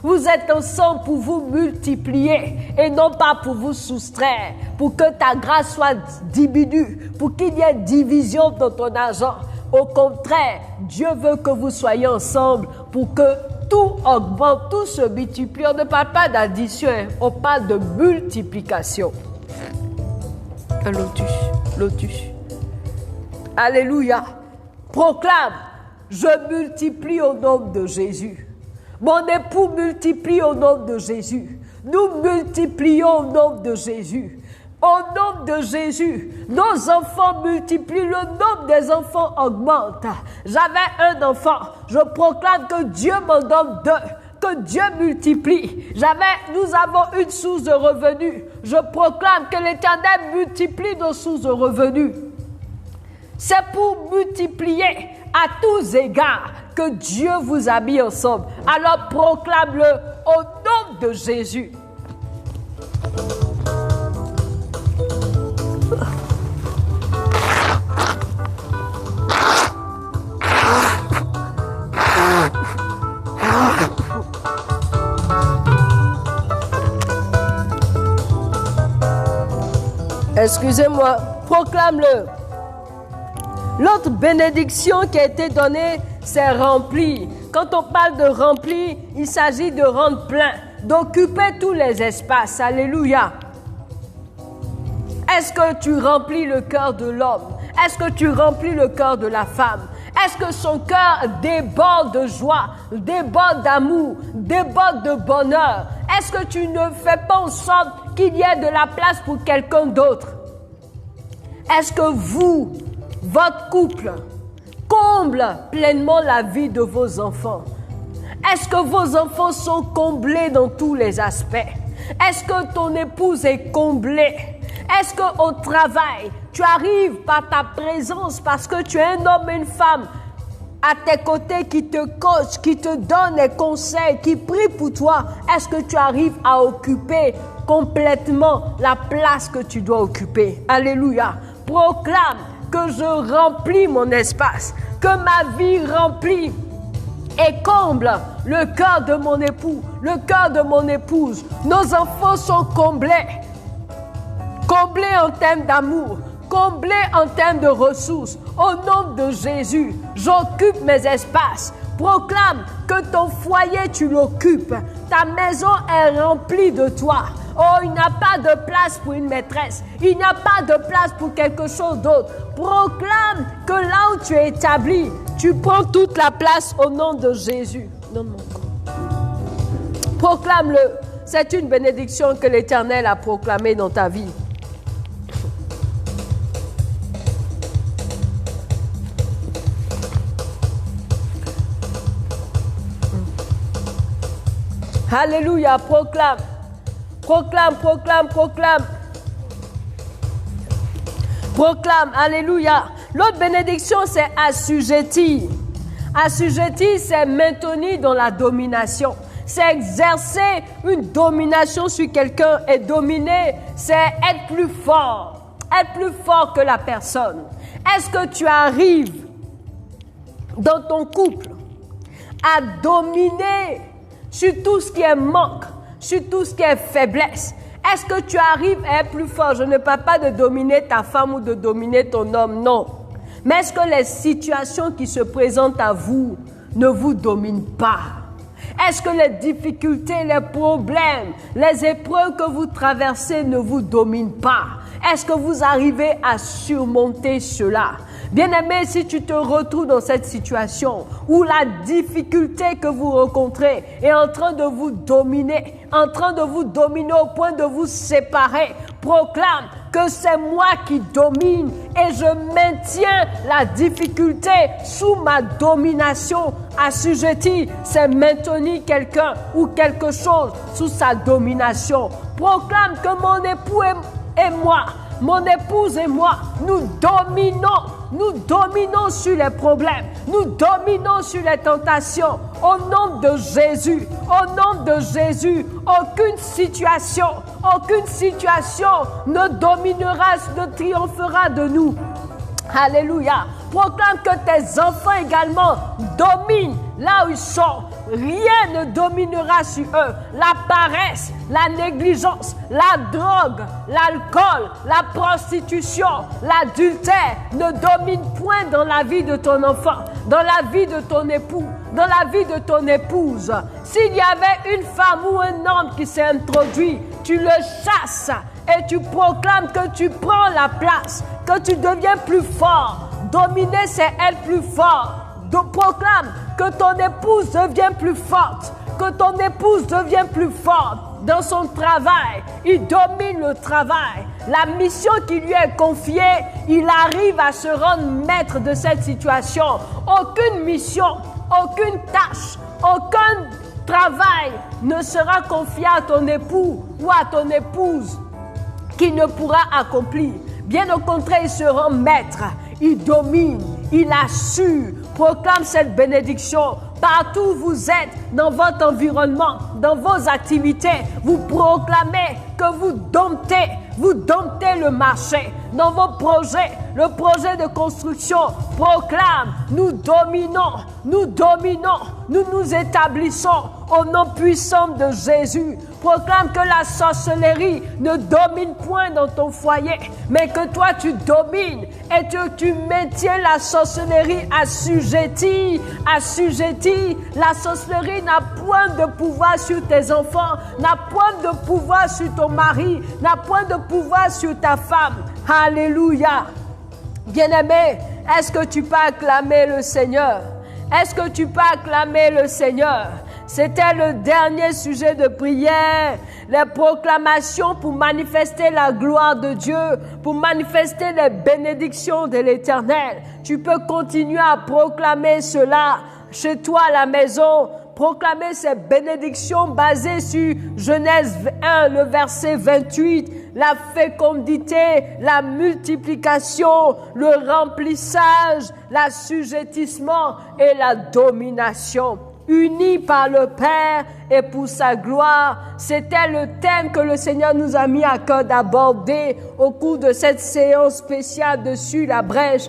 Vous êtes ensemble pour vous multiplier et non pas pour vous soustraire, pour que ta grâce soit diminue, pour qu'il y ait division dans ton argent. Au contraire, Dieu veut que vous soyez ensemble pour que tout augmente, tout se multiplie. On ne parle pas d'addition, on parle de multiplication. Un lotus. Alléluia. Proclame, je multiplie au nom de Jésus. Mon époux multiplie au nom de Jésus. Nous multiplions au nom de Jésus. Au nom de Jésus, nos enfants multiplient, le nombre des enfants augmente. J'avais un enfant, je proclame que Dieu m'en donne 2, que Dieu multiplie. Nous avons une source de revenus, je proclame que l'Éternel multiplie nos sources de revenus. C'est pour multiplier à tous égards que Dieu vous a mis ensemble. Alors proclame-le au nom de Jésus. Excusez-moi, proclame-le. L'autre bénédiction qui a été donnée, c'est rempli. Quand on parle de rempli, il s'agit de rendre plein, d'occuper tous les espaces. Alléluia. Est-ce que tu remplis le cœur de l'homme? Est-ce que tu remplis le cœur de la femme? Est-ce que son cœur déborde de joie, déborde d'amour, déborde de bonheur? Est-ce que tu ne fais pas en sorte qu'il y ait de la place pour quelqu'un d'autre? Est-ce que vous, votre couple, comble pleinement la vie de vos enfants? Est-ce que vos enfants sont comblés dans tous les aspects? Est-ce que ton épouse est comblée? Est-ce qu'au travail, tu arrives par ta présence parce que tu es un homme et une femme à tes côtés qui te coach, qui te donne des conseils, qui prie pour toi? Est-ce que tu arrives à occuper complètement la place que tu dois occuper? Alléluia. Proclame que je remplis mon espace, que ma vie remplit et comble le cœur de mon époux, le cœur de mon épouse. Nos enfants sont comblés. Comblés en termes d'amour, comblés en termes de ressources. Au nom de Jésus, j'occupe mes espaces. Proclame que ton foyer, tu l'occupes. Ta maison est remplie de toi. Oh, il n'y a pas de place pour une maîtresse. Il n'y a pas de place pour quelque chose d'autre. Proclame que là où tu es établi, tu prends toute la place au nom de Jésus. Donne-moi encore. Proclame-le. C'est une bénédiction que l'Éternel a proclamée dans ta vie. Alléluia, proclame. Proclame, proclame, proclame. Proclame, alléluia. L'autre bénédiction, c'est assujetti. Assujetti, c'est maintenir dans la domination. C'est exercer une domination sur quelqu'un. Et dominer, c'est être plus fort. Être plus fort que la personne. Est-ce que tu arrives dans ton couple à dominer sur tout ce qui est manque, sur tout ce qui est faiblesse? Est-ce que tu arrives à être plus fort? Je ne parle pas de dominer ta femme ou de dominer ton homme, non. Mais est-ce que les situations qui se présentent à vous ne vous dominent pas? Est-ce que les difficultés, les problèmes, les épreuves que vous traversez ne vous dominent pas? Est-ce que vous arrivez à surmonter cela? Bien-aimé, si tu te retrouves dans cette situation où la difficulté que vous rencontrez est en train de vous dominer, au point de vous séparer, proclame que c'est moi qui domine et je maintiens la difficulté sous ma domination. Assujetti, c'est maintenir quelqu'un ou quelque chose sous sa domination. Proclame que mon époux et moi, mon épouse et moi, nous dominons sur les problèmes, nous dominons sur les tentations. Au nom de Jésus, aucune situation ne dominera, ne triomphera de nous. Alléluia. Proclame que tes enfants également dominent là où ils sont. Rien ne dominera sur eux. La paresse, la négligence, la drogue, l'alcool, la prostitution, l'adultère ne dominent point dans la vie de ton enfant, dans la vie de ton époux, dans la vie de ton épouse. S'il y avait une femme ou un homme qui s'est introduit, tu le chasses et tu proclames que tu prends la place, que tu deviens plus fort. Dominer, c'est être plus fort. Donc proclame que ton épouse devient plus forte, que ton épouse devient plus forte dans son travail. Il domine le travail. La mission qui lui est confiée, il arrive à se rendre maître de cette situation. Aucune mission, aucune tâche, aucun travail ne sera confié à ton époux ou à ton épouse qui ne pourra accomplir. Bien au contraire, il se rend maître. il domine, il assure. Proclame cette bénédiction. Partout où vous êtes, dans votre environnement, dans vos activités, vous proclamez que vous domptez le marché. Dans vos projets, le projet de construction proclame, nous dominons, nous nous établissons au nom puissant de Jésus. Proclame que la sorcellerie ne domine point dans ton foyer, mais que toi tu domines et que tu maintiens la sorcellerie assujettie. La sorcellerie n'a point de pouvoir sur tes enfants, n'a point de pouvoir sur ton mari, n'a point de pouvoir sur ta femme. Alléluia. Bien-aimé, est-ce que tu peux acclamer le Seigneur? Est-ce que tu peux acclamer le Seigneur? C'était le dernier sujet de prière, les proclamations pour manifester la gloire de Dieu, pour manifester les bénédictions de l'Éternel. Tu peux continuer à proclamer cela chez toi à la maison, proclamer ces bénédictions basées sur Genèse 1, le verset 28, la fécondité, la multiplication, le remplissage, l'assujettissement et la domination. Unis par le Père et pour sa gloire. C'était le thème que le Seigneur nous a mis à cœur d'aborder au cours de cette séance spéciale dessus la brèche,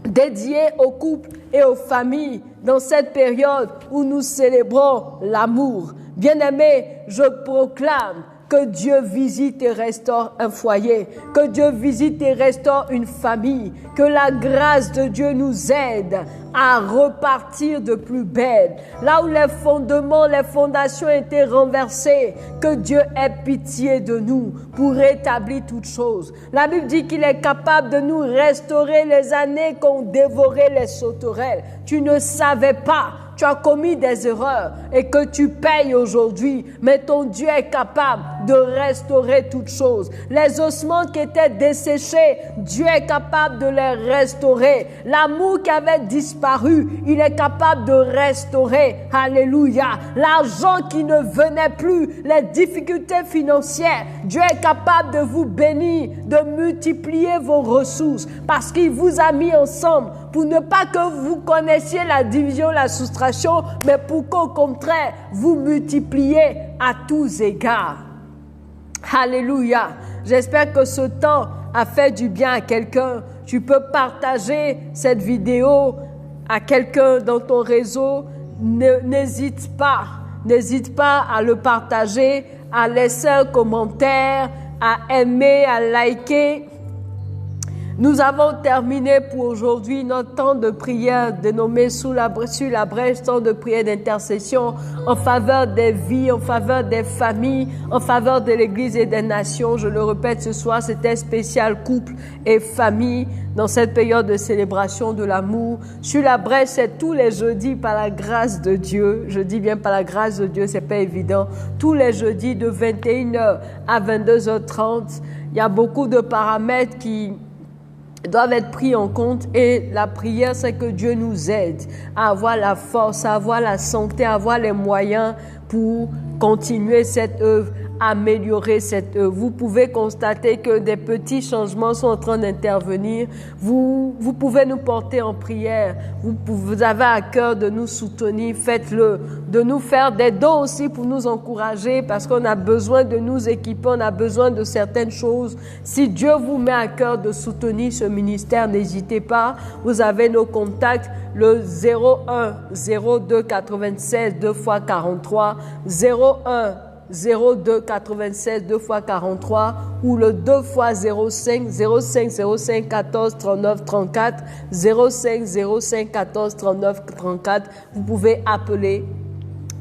dédiée aux couples et aux familles dans cette période où nous célébrons l'amour. Bien-aimés, je proclame que Dieu visite et restaure un foyer, que Dieu visite et restaure une famille, que la grâce de Dieu nous aide à repartir de plus belle. Là où les fondements, les fondations étaient renversées, que Dieu ait pitié de nous pour rétablir toutes choses. La Bible dit qu'il est capable de nous restaurer les années qu'ont dévoré les sauterelles. Tu ne savais pas. Tu as commis des erreurs et que tu payes aujourd'hui, mais ton Dieu est capable de restaurer toutes choses. Les ossements qui étaient desséchés, Dieu est capable de les restaurer. L'amour qui avait disparu, il est capable de restaurer. Alléluia. L'argent qui ne venait plus, les difficultés financières, Dieu est capable de vous bénir, de multiplier vos ressources parce qu'il vous a mis ensemble pour ne pas que vous connaissiez la division, la soustraction, mais pour qu'au contraire, vous multipliez à tous égards. Alléluia. J'espère que ce temps a fait du bien à quelqu'un. Tu peux partager cette vidéo à quelqu'un dans ton réseau. N'hésite pas à le partager, à laisser un commentaire, à aimer, à liker. Nous avons terminé pour aujourd'hui notre temps de prière dénommé sur la brèche, temps de prière d'intercession en faveur des vies, en faveur des familles, en faveur de l'Église et des nations. Je le répète ce soir, c'était spécial couple et famille dans cette période de célébration de l'amour. Sur la brèche, c'est tous les jeudis par la grâce de Dieu. Je dis bien par la grâce de Dieu, c'est pas évident. Tous les jeudis de 21h à 22h30. Il y a beaucoup de paramètres qui doivent être pris en compte et la prière, c'est que Dieu nous aide à avoir la force, à avoir la santé, à avoir les moyens pour continuer cette œuvre, améliorer cette œuvre. Vous pouvez constater que des petits changements sont en train d'intervenir. Vous pouvez nous porter en prière. Vous avez à cœur de nous soutenir. Faites-le. De nous faire des dons aussi pour nous encourager parce qu'on a besoin de nous équiper. On a besoin de certaines choses. Si Dieu vous met à cœur de soutenir ce ministère, n'hésitez pas. Vous avez nos contacts. Le 01 02 96 2 x 43 01 02 96 2 x 43 ou le 2 x 05 05 05 14 39 34 05 05 14 39 34. Vous pouvez appeler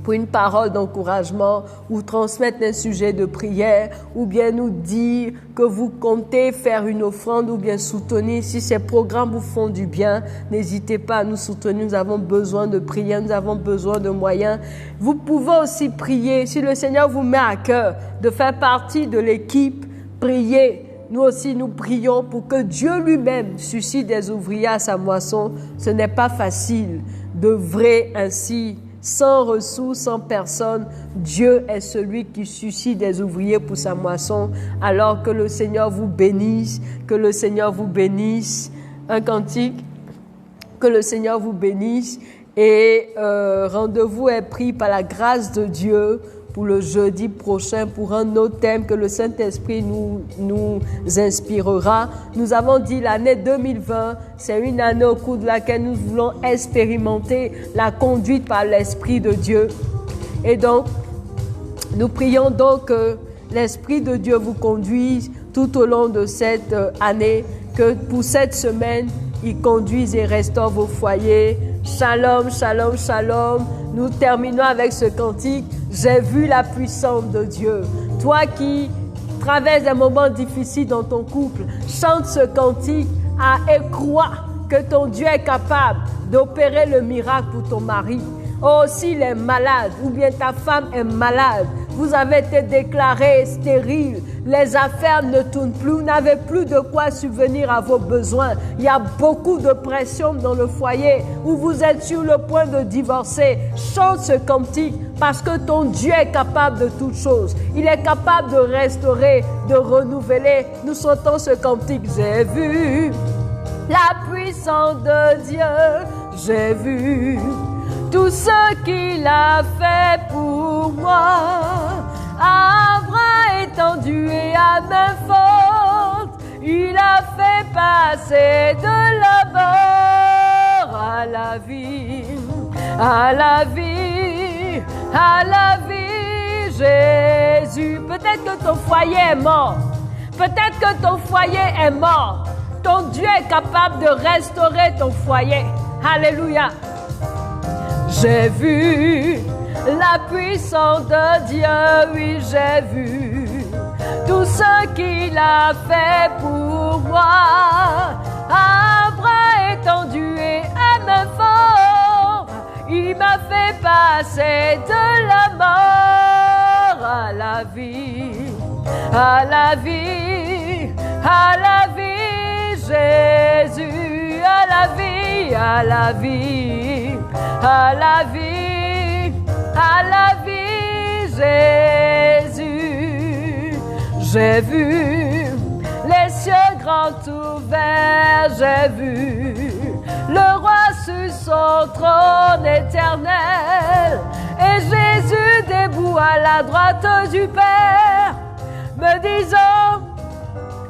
pour une parole d'encouragement ou transmettre un sujet de prière ou bien nous dire que vous comptez faire une offrande ou bien soutenir. Si ces programmes vous font du bien, n'hésitez pas à nous soutenir. Nous avons besoin de prière, nous avons besoin de moyens. Vous pouvez aussi prier. Si le Seigneur vous met à cœur de faire partie de l'équipe, priez. Nous aussi, nous prions pour que Dieu lui-même suscite des ouvriers à sa moisson. Ce n'est pas facile d'œuvrer ainsi. Sans ressources, sans personne, Dieu est celui qui suscite des ouvriers pour sa moisson. Alors que le Seigneur vous bénisse, que le Seigneur vous bénisse. un cantique. Que le Seigneur vous bénisse et rendez-vous est pris par la grâce de Dieu pour le jeudi prochain pour un autre thème que le Saint-Esprit nous inspirera. Nous avons dit l'année 2020, c'est une année au cours de laquelle nous voulons expérimenter la conduite par l'Esprit de Dieu. Et donc, nous prions donc que l'Esprit de Dieu vous conduise tout au long de cette année, que pour cette semaine, il conduise et restaure vos foyers. Shalom, shalom, shalom. Nous terminons avec ce cantique. J'ai vu la puissance de Dieu. Toi qui traverses des moments difficiles dans ton couple, chante ce cantique et crois que ton Dieu est capable d'opérer le miracle pour ton mari. Oh, s'il est malade ou bien ta femme est malade, vous avez été déclaré stérile, les affaires ne tournent plus, vous n'avez plus de quoi subvenir à vos besoins. Il y a beaucoup de pression dans le foyer où vous êtes sur le point de divorcer. Chante ce cantique parce que ton Dieu est capable de toutes choses. Il est capable de restaurer, de renouveler. Nous chantons ce cantique. J'ai vu la puissance de Dieu, j'ai vu tout ce qu'il a fait pour moi, à bras étendus et à main forte, il a fait passer de la mort à la vie, à la vie, à la vie, Jésus. Peut-être que ton foyer est mort, peut-être que ton foyer est mort, ton Dieu est capable de restaurer ton foyer. Alléluia. J'ai vu la puissance de Dieu, oui j'ai vu tout ce qu'il a fait pour moi, à bras étendus et à main forte, il m'a fait passer de la mort à la vie, à la vie, à la vie, Jésus, à la vie, à la vie, à la vie, à la vie, Jésus. J'ai vu les cieux grands ouverts, j'ai vu le roi sur son trône éternel et Jésus debout à la droite du Père, me disant: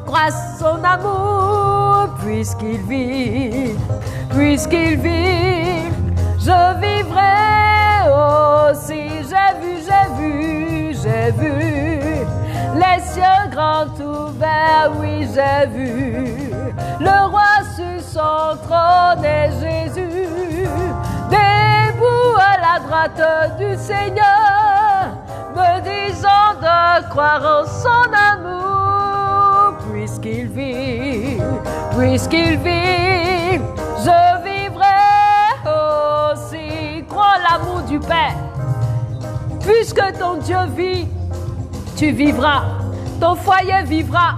crois son amour, puisqu'il vit, puisqu'il vit, je vivrai aussi. J'ai vu les cieux grands ouverts, oui j'ai vu le roi sur son trône et Jésus debout à la droite du Seigneur, me disant de croire en son amour, puisqu'il vit, je vivrai aussi. Crois l'amour du Père. Puisque ton Dieu vit, tu vivras. Ton foyer vivra.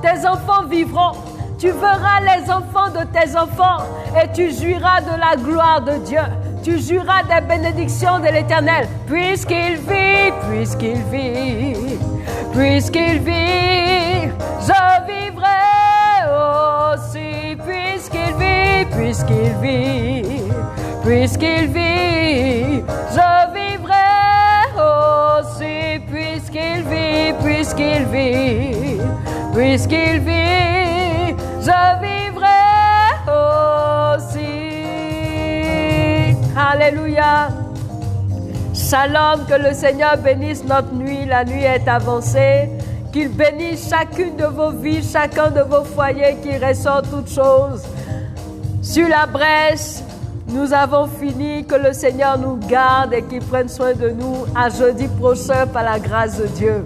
Tes enfants vivront. Tu verras les enfants de tes enfants et tu jouiras de la gloire de Dieu. Tu jouiras des bénédictions de l'Éternel. Puisqu'il vit, puisqu'il vit, puisqu'il vit, je vivrai aussi. Puisqu'il vit, puisqu'il vit, puisqu'il vit, je vivrai aussi. Puisqu'il vit, puisqu'il vit, puisqu'il vit, je vivrai aussi. Alléluia. Shalom, que le Seigneur bénisse notre nuit. La nuit est avancée. Qu'il bénisse chacune de vos vies, chacun de vos foyers, qu'il ressort toutes choses. Sur la brèche, nous avons fini. Que le Seigneur nous garde et qu'il prenne soin de nous. À jeudi prochain par la grâce de Dieu.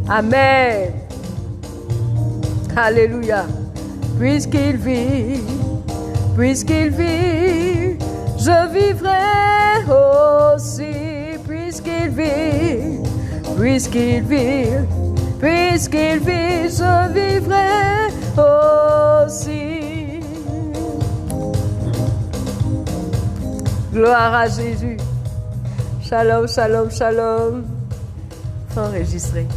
Amen. Alléluia. Puisqu'il vit, je vivrai aussi. Puisqu'il vit, je vivrai aussi. Gloire à Jésus. Shalom, shalom, shalom. Enregistré.